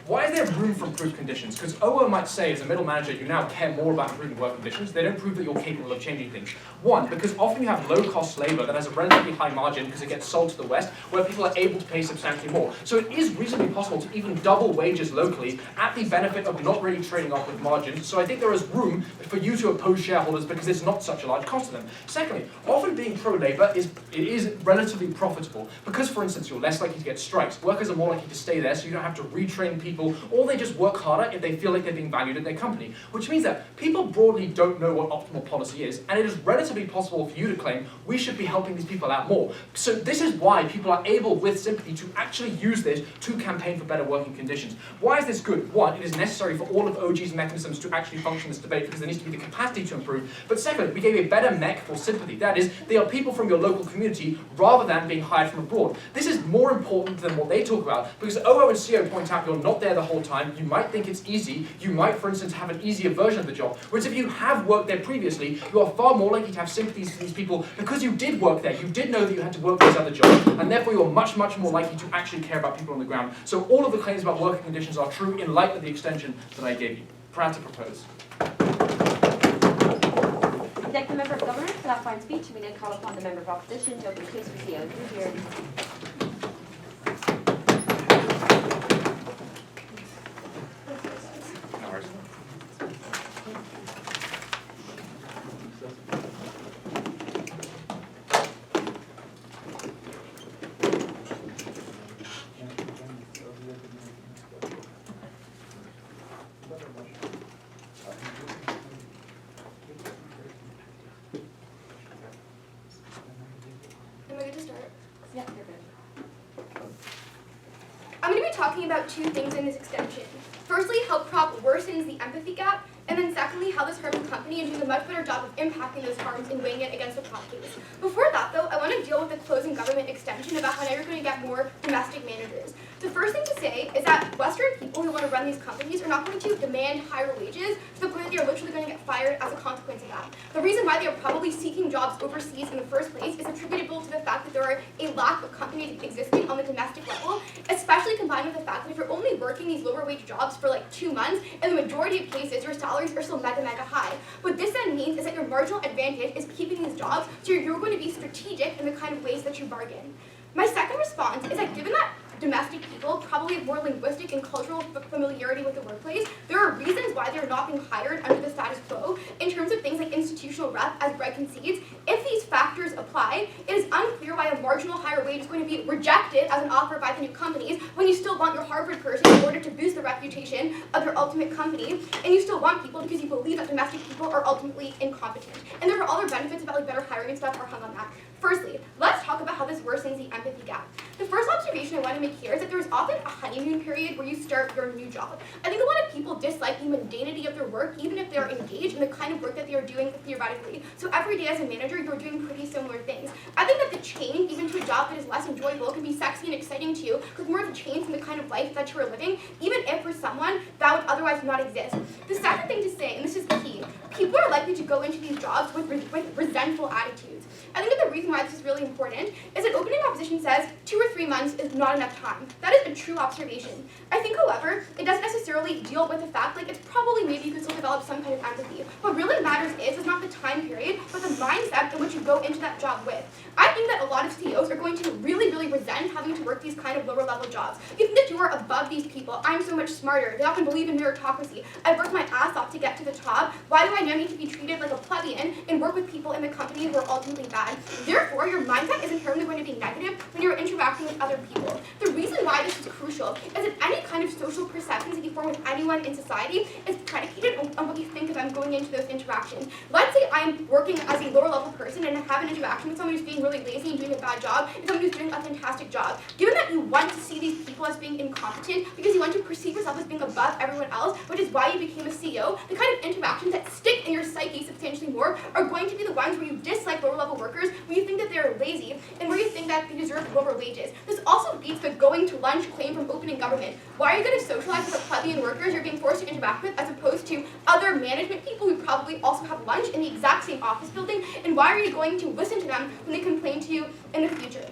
Why is there room for improved conditions? Because OO might say, as a middle manager, you now care more about improving work conditions. They don't prove that you're capable of changing things. One, because often you have low-cost labor that has a relatively high margin because it gets sold to the West, where people are able to pay substantially more. So it is reasonably possible to even double wages locally at the benefit of not really trading off with margins. So I think there is room for you to oppose shareholders because it's not such a large cost to them. Secondly, often being pro-labor is relatively profitable because, for instance, you're less likely to get strikes. Workers are more likely to stay there, so you don't have to retrain people, or they just work harder if they feel like they're being valued at their company. Which means that people broadly don't know what optimal policy is, and it is relatively possible for you to claim we should be helping these people out more. So this is why people are able, with sympathy, to actually use this this to campaign for better working conditions. Why is this good? One, it is necessary for all of OG's mechanisms to actually function this debate because there needs to be the capacity to improve. But second, we gave a better mech for sympathy. That is, they are people from your local community rather than being hired from abroad. This is more important than what they talk about because OO and CO point out you're not there the whole time. You might think it's easy. You might, for instance, have an easier version of the job. Whereas if you have worked there previously, you are far more likely to have sympathies for these people because you did work there. You did know that you had to work these other jobs, and therefore you're much, much more likely to actually care about people on the ground. So all of the claims about working conditions are true in light of the extension that I gave you. Proud to propose. I thank the Member of Government for that fine speech, and we then call upon the Member of Opposition to open the case for CO. Here. Am I good to start? Yeah, you're good. I'm going to be talking about two things in this extension. Firstly, how prop worsens the empathy gap, and then secondly, how this harms the company and doing a much better job of impacting those harms and weighing it against the prop case. Before that, though, I want to deal with the closing government extension about how now you're going to get more domestic managers. The first thing to say is that Western people who want to run these companies are not going to demand higher wages to the point that they are literally going to get fired as a consequence of that. The reason why they are probably seeking jobs overseas in the first place is attributable to the fact that there are a lack of companies existing on the domestic level, especially combined with the fact that if you're only working these lower wage jobs for like 2 months, in the majority of cases, your salaries are still mega high. What this then means is that your marginal advantage is keeping these jobs, so you're going to be strategic in the kind of ways that you bargain. My second response is that given that domestic people probably have more linguistic and cultural familiarity with the workplace, there are reasons why they're not being hired under the status quo in terms of things like institutional rep, as Greg concedes. If these factors apply, it is unclear why a marginal higher wage is going to be rejected as an offer by the new companies when you still want your Harvard person in order to boost the reputation of your ultimate company, and you still want people because you believe that domestic people are ultimately incompetent. And there are other benefits about like better hiring and stuff are hung on that. Firstly, let's talk about how this worsens the empathy gap. The first observation I want to make here is that there's often a honeymoon period where you start your new job. I think a lot of people dislike the mundanity of their work, even if they're engaged in the kind of work that they are doing theoretically. So every day as a manager, you're doing pretty similar things. I think that the change, even to a job that is less enjoyable, can be sexy and exciting too, because more of a change from the kind of life that you're living, even if for someone that would otherwise not exist. The second thing to say, and this is key, people are likely to go into these jobs with resentful attitudes. I think that the reason why this is really important is that opening opposition says 2 or 3 months is not enough time. That is a true observation. I think, however, it doesn't necessarily deal with the fact, like, it's probably maybe you can still develop some kind of empathy. What really matters is not the time period, but the mindset in which you go into that job with. I think that a lot of CEOs are going to really resent having to work these kind of lower level jobs. You think that you are above these people. I'm so much smarter. They often believe in meritocracy. I've worked my ass off to get to the top. Why do I now need to be treated like a plebeian and work with people in the company who are ultimately bad? Therefore, your mindset is inherently going to be negative when you're interacting with other people. The reason why this is crucial is that any kind of social perceptions that you form with anyone in society is predicated on what you think of them going into those interactions. Let's say I'm working as a lower level person and I have an interaction with someone who's being really lazy and doing a bad job, and someone who's doing a fantastic job. Given that you want to see these people as being incompetent because you want to perceive yourself as being above everyone else, which is why you became a CEO, the kind of interactions that stick in your psyche substantially more are going to be the ones where you dislike lower level workers, where you think that they're lazy, and where you think that they deserve lower wages. This also leads to the going to lunch claim from opening government. Why are you going to socialize with the plebeian workers you're being forced to interact with as opposed to other management people who probably also have lunch in the exact same office building? And why are you going to listen to them when they complain to you in the future?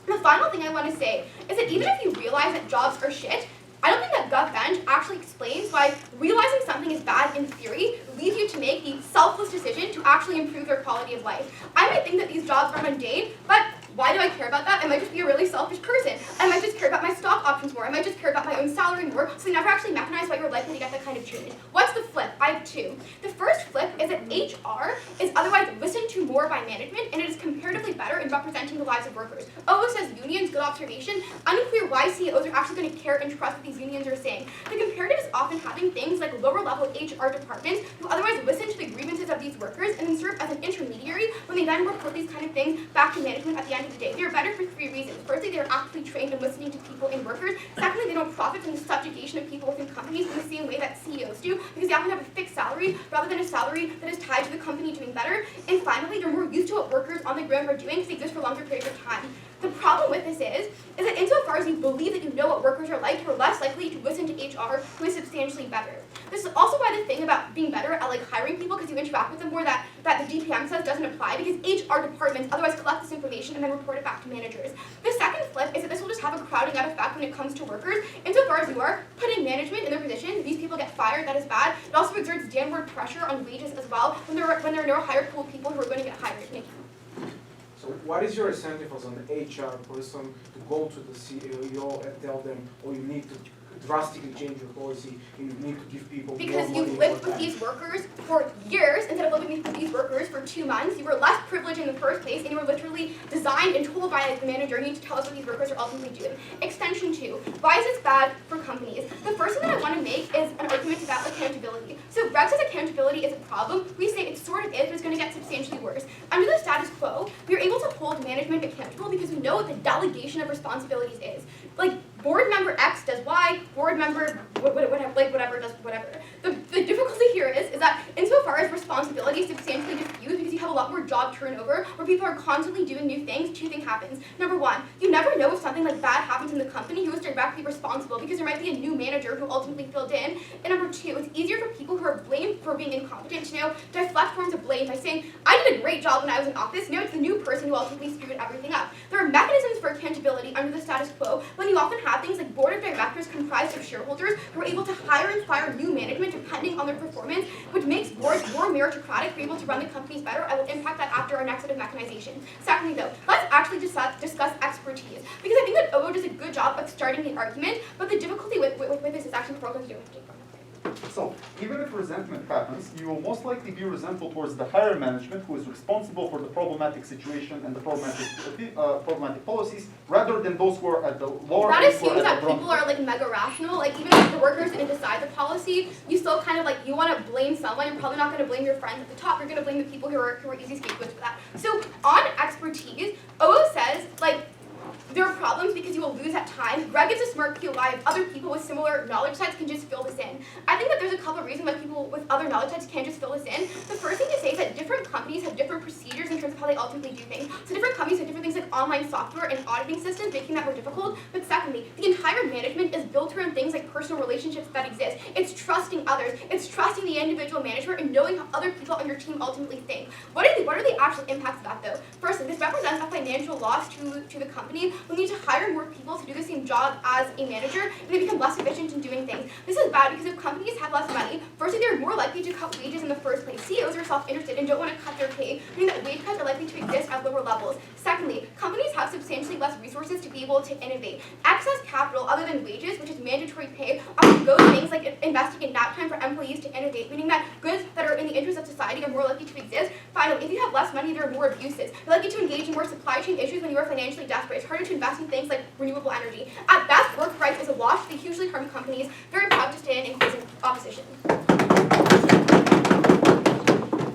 The final thing I want to say is that even if you realize that jobs are shit, I don't think that GovBench actually explains why realizing something is bad in theory leads you to make the selfless decision to actually improve their quality of life. I might think that these jobs are mundane, but why do I care about that? I might just be a really selfish person. I might just care about my stock options more. I might just care about my own salary more, so they never actually mechanize why you're likely to get that kind of change. What's the flip? I have two. The first flip is that HR is otherwise listened to more by management, and it is comparatively better in representing the lives of workers. OO says unions, good observation. Unclear why CEOs are actually going to care and trust what these unions are saying. The comparative is often having things like lower level HR departments who otherwise listen to the grievances of these workers and then serve as an intermediary when they then report these kind of things back to management at the end of the day. They're better for 3 reasons. Firstly, they're actively trained in listening to people in workers. Secondly, they don't profit from the subjugation of people within companies in the same way that CEOs do, because they often have a fixed salary rather than a salary that is tied to the company doing better. And finally, they're more used to what workers on the ground are doing because they exist for longer periods of time. The problem with this is that insofar as you believe that you know what workers are like, you're less likely to listen to HR, who is substantially better. This is also why the thing about being better at like hiring people because you interact with them more that the DPM says doesn't apply, because HR departments otherwise collect this information and then report it back to managers. The second flip is that this will just have a crowding out effect when it comes to workers. Insofar as you are putting management in their position, these people get fired, that is bad. It also exerts downward pressure on wages as well when there are no higher pool of people who are going to get hired. Thank you. So what is your incentive as an HR person to go to the CEO and tell them, oh, you need to drastically change your policy, and you need to give people because more money? you've lived with these workers for years instead of living with these workers for 2 months. You were less privileged in the first place, and you were literally designed and told by the manager, you need to tell us what these workers are ultimately doing. Extension 2. Why is this bad for companies? The first thing that I want to make is an argument about accountability. So Greg says accountability is a problem. We say it sort of is, but it's going to get substantially worse. Under the status quo, we are able to hold management accountable because we know what the delegation of responsibilities is. Like, board member X does Y, board member whatever does whatever. The difficulty here is that insofar as responsibility is substantially diffused because you have a lot more job turnover where people are constantly doing new things, 2 things happens. Number 1, you never know if something like bad happens in the company who is directly responsible because there might be a new manager who ultimately filled in. And number 2, it's easier for people who are blamed for being incompetent to now deflect forms of blame by saying, I did a great job when I was in office, now it's the new person who ultimately screwed everything up. There are mechanisms for accountability under the status quo when you often have things like board of directors comprised of shareholders who are able to hire and fire new management depending on their performance, which makes boards more meritocratic, for able to run the companies better. I will impact that after our next set of mechanization. Secondly though, let's actually discuss expertise, because I think that OO does a good job of starting the argument, but the difficulty with this is actually before going to do it. So, even if resentment happens, you will most likely be resentful towards the higher management who is responsible for the problematic situation and the problematic policies, rather than those who are at the lower That ranks, assumes that people are like mega rational. Like even if the workers didn't decide the policy, you still kind of like, you want to blame someone. You're probably not going to blame your friends at the top. You're going to blame the people who are easy scapegoats for that. So on expertise, OO says like, there are problems because you will lose at times. Greg gives a smart POI of other people with similar knowledge sets can just fill this in. I think that there's a couple of reasons why people with other knowledge sets can't just fill this in. The first thing to say is that different companies have different procedures in terms of how they ultimately do things. So different companies have different things like online software and auditing systems, making that more difficult. But secondly, the entire management is built around things like personal relationships that exist. It's trusting others. It's trusting the individual manager and knowing how other people on your team ultimately think. What are the actual impacts of that though? Firstly, this represents a financial loss to the company. We need to hire more people to do the same job as a manager, and they become less efficient in doing things. This is bad because if companies have less money, firstly, they're more likely to cut wages in the first place. CEOs are self-interested and don't want to cut their pay, meaning that wage cuts are likely to exist at lower levels. Secondly, companies have substantially less resources to be able to innovate. Excess capital, other than wages, which is mandatory pay, often goes to things like investing in nap time for employees to innovate, meaning that goods that are in the interest of society are more likely to exist. Finally, if you have less money, there are more abuses. You're likely to engage in more supply chain issues when you are financially desperate. It's harder to invest in things like renewable energy. At best, work rights is a wash. They hugely harm companies. Very proud to stand in closing opposition.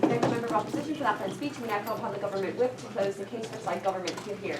Thank you, member of opposition, for that fine speech. We now call upon the government whip to close the case for side government. You'll hear.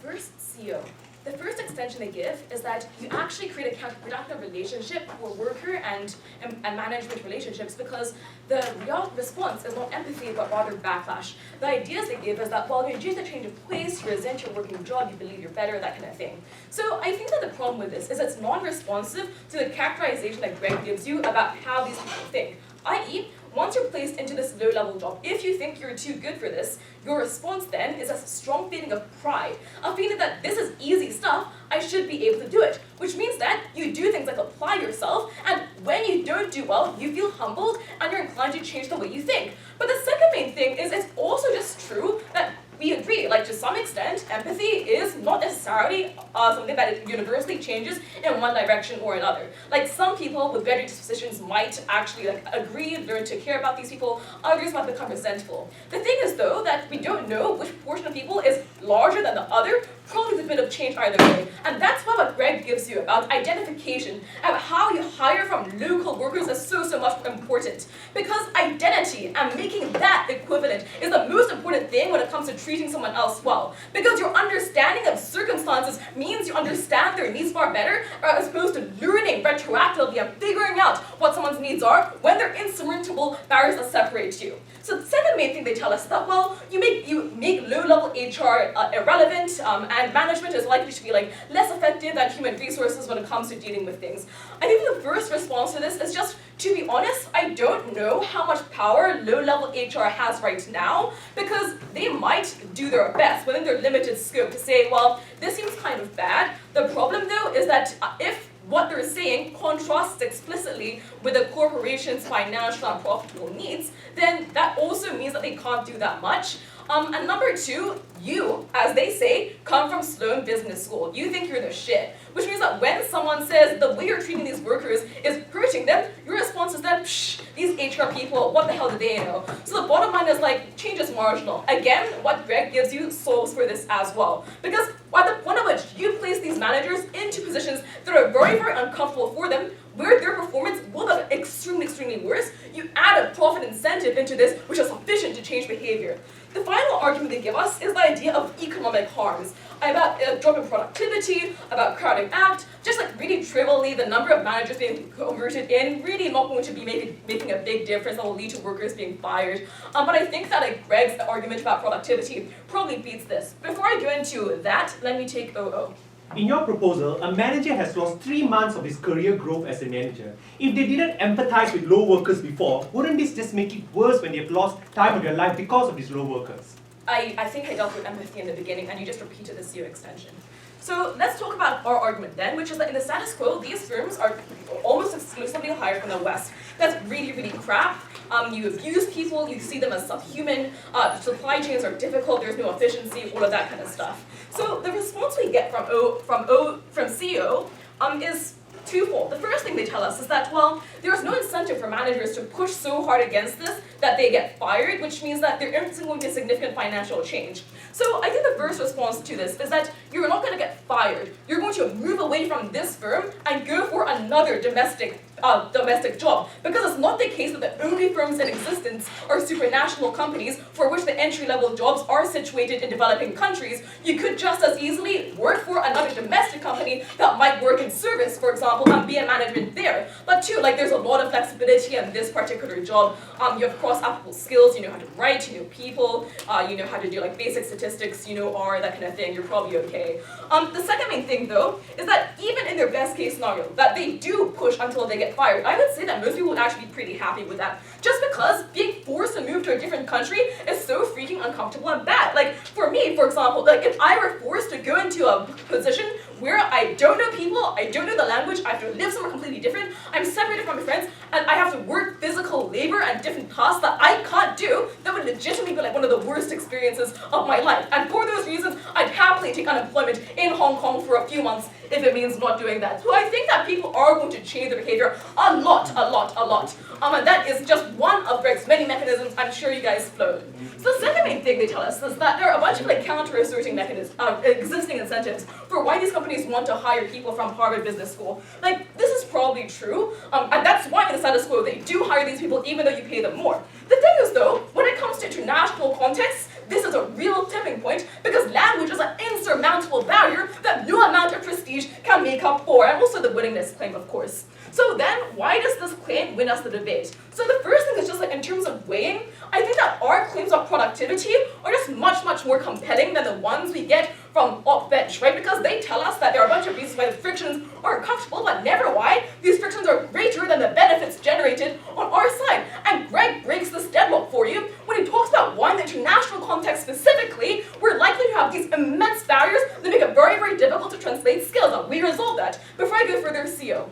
First CEO, The first extension they give is that you actually create a counterproductive relationship for worker and management relationships because the real response is not empathy but rather backlash. The ideas they give is that, well, you induce a change of place, you resent your working job, you believe you're better, that kind of thing. So I think that the problem with this is it's non-responsive to the characterization that Greg gives you about how these people think, i.e., once you're placed into this low-level job, if you think you're too good for this, your response then is a strong feeling of pride, a feeling that this is easy stuff, I should be able to do it, which means that you do things like apply yourself, and when you don't do well, you feel humbled, and you're inclined to change the way you think. But the second main thing is it's also just true that we agree, like to some extent, empathy is not necessarily something that it universally changes in one direction or another. Like some people with better dispositions might actually agree, learn to care about these people, others might become resentful. The thing is though, that we don't know which portion of people is larger than the other, probably with a bit of change either way. And that's what Greg gives you about identification, and how you hire from local workers is so much important. Because identity and making that equivalent is the most important thing when it comes to treating someone else well. Because your understanding of circumstances means you understand their needs far better, as opposed to learning retroactively and figuring out what someone's needs are when there are insurmountable barriers that separate you. So the second main thing they tell us is that, well, you make low-level HR irrelevant, and management is likely to be less effective than human resources when it comes to dealing with things. I think the first response to this is just, to be honest, I don't know how much power low-level HR has right now, because they might do their best within their limited scope to say, well, this seems kind of bad. The problem though is that if what they're saying contrasts explicitly with the corporation's financial and profitable needs, then that also means that they can't do that much. And number two, you, as they say, come from Sloan Business School. You think you're the shit. Which means that when someone says the way you're treating these workers is hurting them, your response is that, psh, these HR people, what the hell do they know? So the bottom line is change is marginal. Again, what Greg gives you solves for this as well. Because at the point at which you place these managers into positions that are very uncomfortable for them, where their performance will be extremely worse, you add a profit incentive into this, which is sufficient to change behavior. The final argument they give us is the idea of economic harms, about drop in productivity, about crowding out, just really trivially, the number of managers being converted in, really not going to be making a big difference that will lead to workers being fired. But I think that Greg's argument about productivity probably beats this. Before I go into that, let me take OO. In your proposal, a manager has lost 3 months of his career growth as a manager. If they didn't empathize with low workers before, wouldn't this just make it worse when they've lost time of their life because of these low workers? I think I dealt with empathy in the beginning, and you just repeated the CO extension. So let's talk about our argument then, which is that in the status quo, these firms are almost exclusively hired from the West. That's really crap. You abuse people, you see them as subhuman, supply chains are difficult, there's no efficiency, all of that kind of stuff. So the response we get from CO is twofold. The first thing they tell us is that, well, there's no incentive for managers to push so hard against this that they get fired, which means that there isn't going to be a significant financial change. So I think the first response to this is that you're not going to get fired. You're going to move away from this firm and go for another domestic job, because it's not the case that the only firms in existence are supranational companies for which the entry-level jobs are situated in developing countries. You could just as easily work for another domestic company that might work in service, for example, and be a management there. But two, there's a lot of flexibility in this particular job. You have cross-applicable skills, you know how to write, you know people, you know how to do basic statistics, you know R, that kind of thing, you're probably okay. The second main thing though, is that even in their best case scenario, that they do push until they get fired, I would say that most people would actually be pretty happy with that. Just because being forced to move to a different country is so freaking uncomfortable and bad. For me, for example, if I were forced to go into a position where I don't know people, I don't know the language, I have to live somewhere completely different, I'm separated from my friends, and I have to work physical labor and different tasks that I can't do, that would legitimately be one of the worst experiences of my life. And for those reasons, I'd happily take unemployment in Hong Kong for a few months if it means not doing that. So I think that people are going to change their behavior a lot. And that is just one of Greg's many mechanisms. I'm sure you guys flowed. So the second main thing they tell us is that there are a bunch of counter-asserting mechanisms, existing incentives for why these companies want to hire people from Harvard Business School. This is probably true, and that's why in the status quo they do hire these people even though you pay them more. The thing is though, when it comes to international context, this is a real tipping point because language is an insurmountable barrier that no amount to make up for, and also the willingness claim, of course. So then, why does this claim win us the debate? So the first thing is just like in terms of weighing, I think that our claims of productivity are just much, much more compelling than the ones we get from bench, right? Because they tell us that there are a bunch of reasons why the frictions are uncomfortable, but never why these frictions are greater than the benefits generated on our side. And Greg breaks this deadlock for you when he talks about why in the international context specifically, we're likely to have these immense barriers that make it very, very difficult to translate skills. Now, we resolve that. Before I go further, CEO.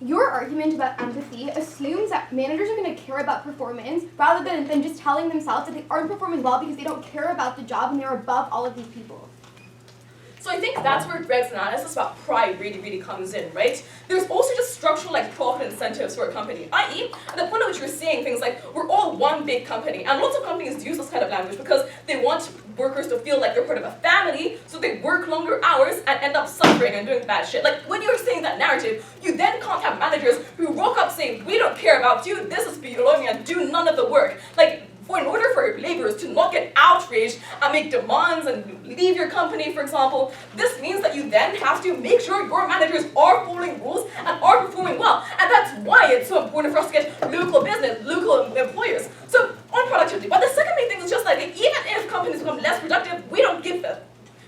Your argument about empathy assumes that managers are going to care about performance rather than just telling themselves that they aren't performing well because they don't care about the job and they're above all of these people. So I think that's where Greg's analysis about pride really, really comes in, right? There's also just structural like profit incentives for a company, i.e. at the point at which you're seeing things like we're all one big company, and lots of companies use this kind of language because they want workers to feel like they're part of a family, so they work longer hours and end up suffering and doing bad shit. Like when you're saying that narrative, you then can't have managers who walk up saying, we don't care about you, this is below me and do none of the work. Like, in order for laborers to not get outraged and make demands and leave your company, for example, this means that you then have to make sure your managers are following rules and are performing well. And that's why it's so important for us to get local business, local employers. So on productivity. But the second main thing is just like, even if companies become less productive, we don't give them.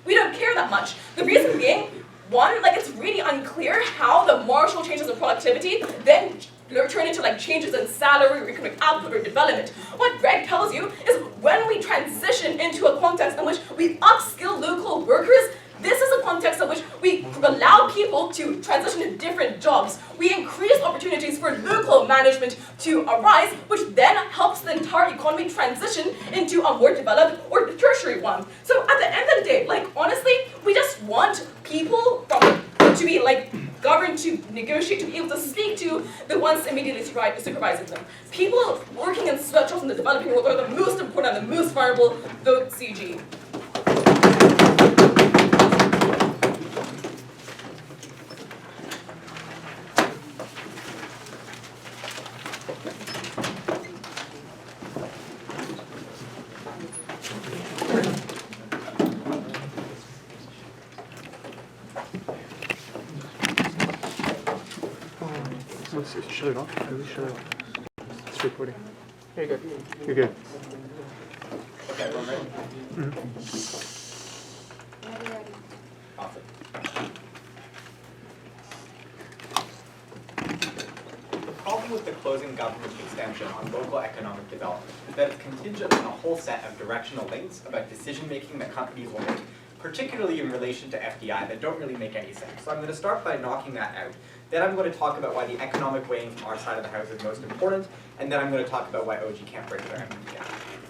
We don't care that much. The reason being, one, like it's really unclear how the marginal changes in productivity then turn into like changes in salary or economic output or development. What Greg tells you is when we transition into a context in which we upskill local workers, this is a context in which we allow people to transition to different jobs. We increase opportunities for local management to arise, which then helps the entire economy transition into a more developed or tertiary one. So at the end of the day, like honestly, we just want people to be like governed, to negotiate, to be able to speak to the ones immediately supervising them. People working in sweatshops in the developing world are the most important and the most vulnerable. Vote CG. Shut it off. Really shut it off. It's recording. You're good. You're good. Okay, everyone ready? Ready. Awesome. The problem with the closing government extension on local economic development is that it's contingent on a whole set of directional links about decision-making that companies will make, particularly in relation to FDI, that don't really make any sense. So I'm going to start by knocking that out. Then I'm going to talk about why the economic weighing from our side of the house is most important, and then I'm going to talk about why OG can't break their FDI.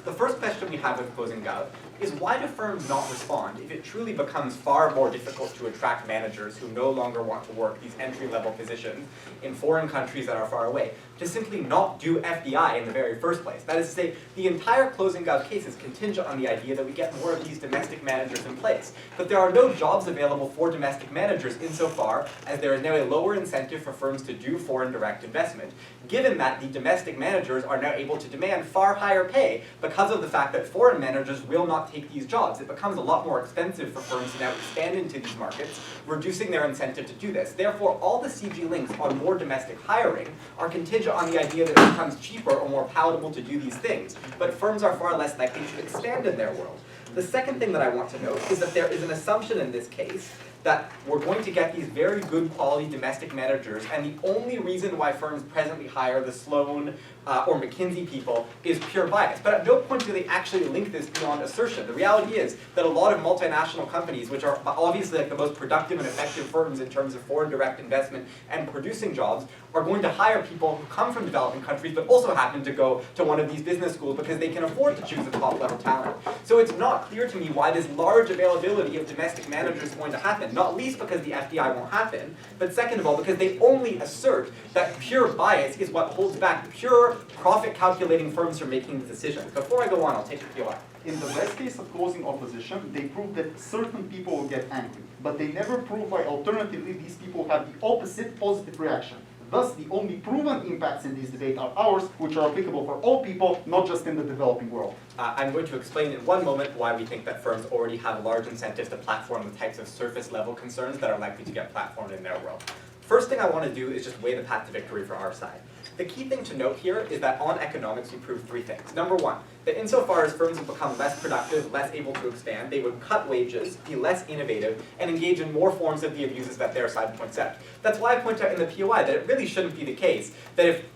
The first question we have with closing gov is why do firms not respond if it truly becomes far more difficult to attract managers who no longer want to work these entry-level positions in foreign countries that are far away, to simply not do FDI in the very first place? That is to say, the entire closing gov case is contingent on the idea that we get more of these domestic managers in place. But there are no jobs available for domestic managers insofar as there is now a lower incentive for firms to do foreign direct investment, given that the domestic managers are now able to demand far higher pay because of the fact that foreign managers will not take these jobs. It becomes a lot more expensive for firms to now expand into these markets, reducing their incentive to do this. Therefore, all the CG links on more domestic hiring are contingent on the idea that it becomes cheaper or more palatable to do these things, but firms are far less likely to expand in their world. The second thing that I want to note is that there is an assumption in this case that we're going to get these very good quality domestic managers, and the only reason why firms presently hire the Sloan or McKinsey people is pure bias. But at no point do they actually link this beyond assertion. The reality is that a lot of multinational companies, which are obviously like the most productive and effective firms in terms of foreign direct investment and producing jobs, are going to hire people who come from developing countries but also happen to go to one of these business schools because they can afford to choose a top-level talent. So it's not clear to me why this large availability of domestic managers is going to happen, not least because the FDI won't happen, but second of all because they only assert that pure bias is what holds back pure profit-calculating firms from making the decisions. Before I go on, I'll take a POI. In the best case of closing opposition, they prove that certain people will get angry, but they never prove why alternatively these people have the opposite positive reaction. Thus, the only proven impacts in these debates are ours, which are applicable for all people, not just in the developing world. I'm going to explain in one moment why we think that firms already have large incentives to platform the types of surface level concerns that are likely to get platformed in their world. First thing I want to do is just weigh the path to victory for our side. The key thing to note here is that on economics we proved three things. Number one, that insofar as firms have become less productive, less able to expand, they would cut wages, be less innovative, and engage in more forms of the abuses that their side points out. That's why I point out in the POI that it really shouldn't be the case that if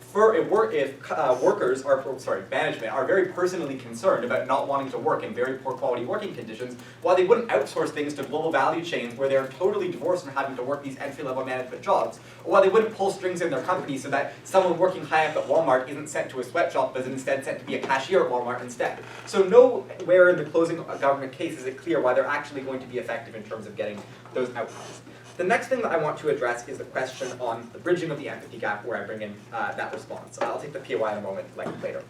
management are very personally concerned about not wanting to work in very poor quality working conditions, while they wouldn't outsource things to global value chains where they're totally divorced from having to work these entry-level management jobs, or while they wouldn't pull strings in their company so that someone working high up at Walmart isn't sent to a sweatshop but is instead sent to be a cashier at Walmart instead. So nowhere in the closing government case is it clear why they're actually going to be effective in terms of getting those outcomes. The next thing that I want to address is the question on the bridging of the empathy gap, where I bring in that response. I'll take the POI in a moment, later.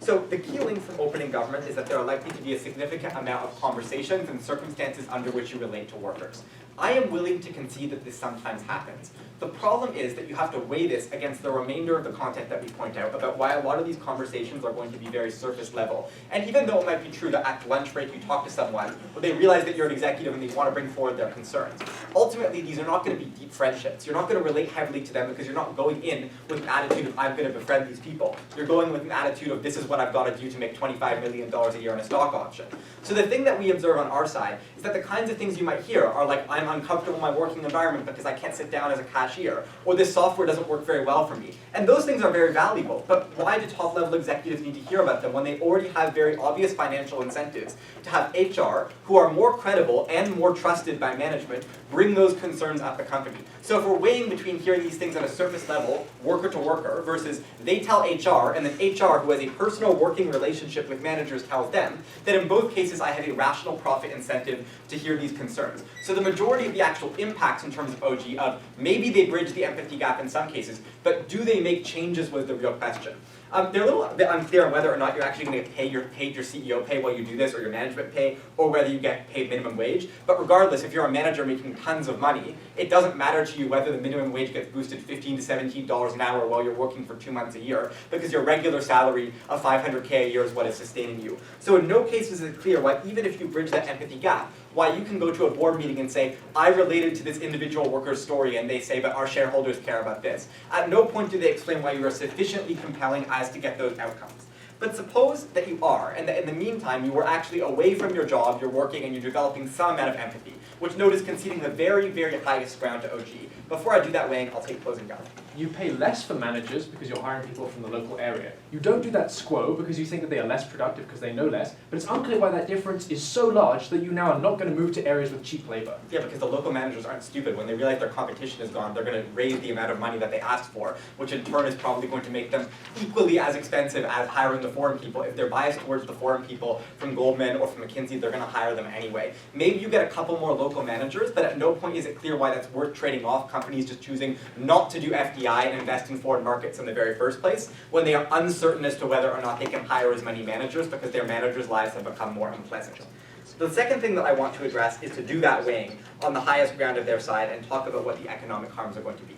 So the key link from opening government is that there are likely to be a significant amount of conversations and circumstances under which you relate to workers. I am willing to concede that this sometimes happens. The problem is that you have to weigh this against the remainder of the content that we point out about why a lot of these conversations are going to be very surface level. And even though it might be true that at lunch break you talk to someone, or they realize that you're an executive and they want to bring forward their concerns, ultimately these are not going to be deep friendships. You're not going to relate heavily to them because you're not going in with an attitude of I'm going to befriend these people. You're going with an attitude of this is what I've got to do to make $25 million a year on a stock option. So the thing that we observe on our side is that the kinds of things you might hear are like, I'm uncomfortable in my working environment because I can't sit down as a cashier, or this software doesn't work very well for me. And those things are very valuable, but why do top-level executives need to hear about them when they already have very obvious financial incentives to have HR, who are more credible and more trusted by management, bring those concerns at the company? So if we're weighing between hearing these things at a surface level, worker to worker, versus they tell HR, and then HR, who has a personal working relationship with managers, tells them, then in both cases I have a rational profit incentive to hear these concerns. So the majority of the actual impacts in terms of OG of maybe they bridge the empathy gap in some cases, but do they make changes was the real question. They're a little bit unclear on whether or not you're actually going to get paid your CEO pay while you do this, or your management pay, or whether you get paid minimum wage. But regardless, if you're a manager making tons of money, it doesn't matter to you whether the minimum wage gets boosted $15 to $17 an hour while you're working for 2 months a year, because your regular salary of $500K a year is what is sustaining you. So in no case is it clear why, even if you bridge that empathy gap, why you can go to a board meeting and say, I related to this individual worker's story, and they say, but our shareholders care about this. At no point do they explain why you are sufficiently compelling as to get those outcomes. But suppose that you are, and that in the meantime you were actually away from your job, you're working, and you're developing some amount of empathy, which note is conceding the very, very highest ground to OG. Before I do that weighing, I'll take closing government. You pay less for managers because you're hiring people from the local area. You don't do that squo because you think that they are less productive because they know less, but it's unclear why that difference is so large that you now are not going to move to areas with cheap labor. Yeah, because the local managers aren't stupid. When they realize their competition is gone, they're going to raise the amount of money that they asked for, which in turn is probably going to make them equally as expensive as hiring the foreign people. If they're biased towards the foreign people from Goldman or from McKinsey, they're going to hire them anyway. Maybe you get a couple more local managers, but at no point is it clear why that's worth trading off companies just choosing not to do FDI and invest in foreign markets in the very first place, when they are uncertain as to whether or not they can hire as many managers because their managers' lives have become more unpleasant. The second thing that I want to address is to do that weighing on the highest ground of their side and talk about what the economic harms are going to be.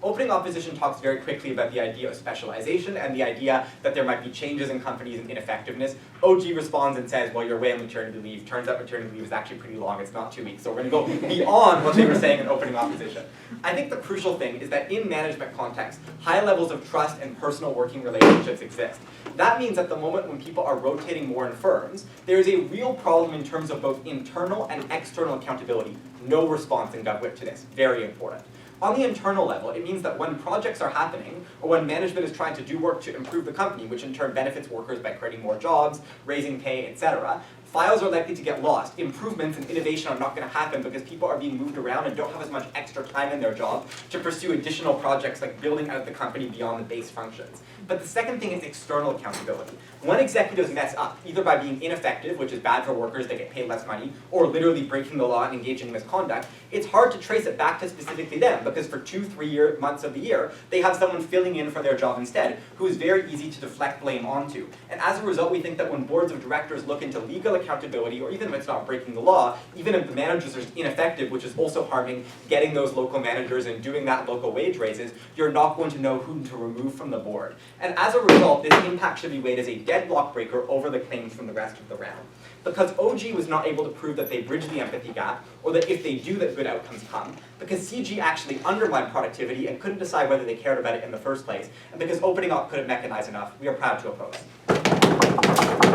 Opening opposition talks very quickly about the idea of specialization and the idea that there might be changes in companies and ineffectiveness. OG responds and says, well, you're away on maternity leave. Turns out maternity leave is actually pretty long. It's not 2 weeks. So we're going to go beyond what they were saying in opening opposition. I think the crucial thing is that in management context, high levels of trust and personal working relationships exist. That means at the moment when people are rotating more in firms, there is a real problem in terms of both internal and external accountability. No response in GovWIP to this. Very important. On the internal level, it means that when projects are happening, or when management is trying to do work to improve the company, which in turn benefits workers by creating more jobs, raising pay, etc., files are likely to get lost. Improvements and innovation are not going to happen because people are being moved around and don't have as much extra time in their job to pursue additional projects like building out the company beyond the base functions. But the second thing is external accountability. When executives mess up, either by being ineffective, which is bad for workers, they get paid less money, or literally breaking the law and engaging in misconduct, it's hard to trace it back to specifically them because for 2-3 months of the year, they have someone filling in for their job instead, who is very easy to deflect blame onto. And as a result, we think that when boards of directors look into legal accountability, or even if it's not breaking the law, even if the managers are ineffective, which is also harming getting those local managers and doing that local wage raises, you're not going to know whom to remove from the board. And as a result, this impact should be weighed as a deadlock breaker over the claims from the rest of the round. Because OG was not able to prove that they bridge the empathy gap, or that if they do, that good outcomes come, because CG actually undermined productivity and couldn't decide whether they cared about it in the first place, and because opening up couldn't mechanize enough, we are proud to oppose.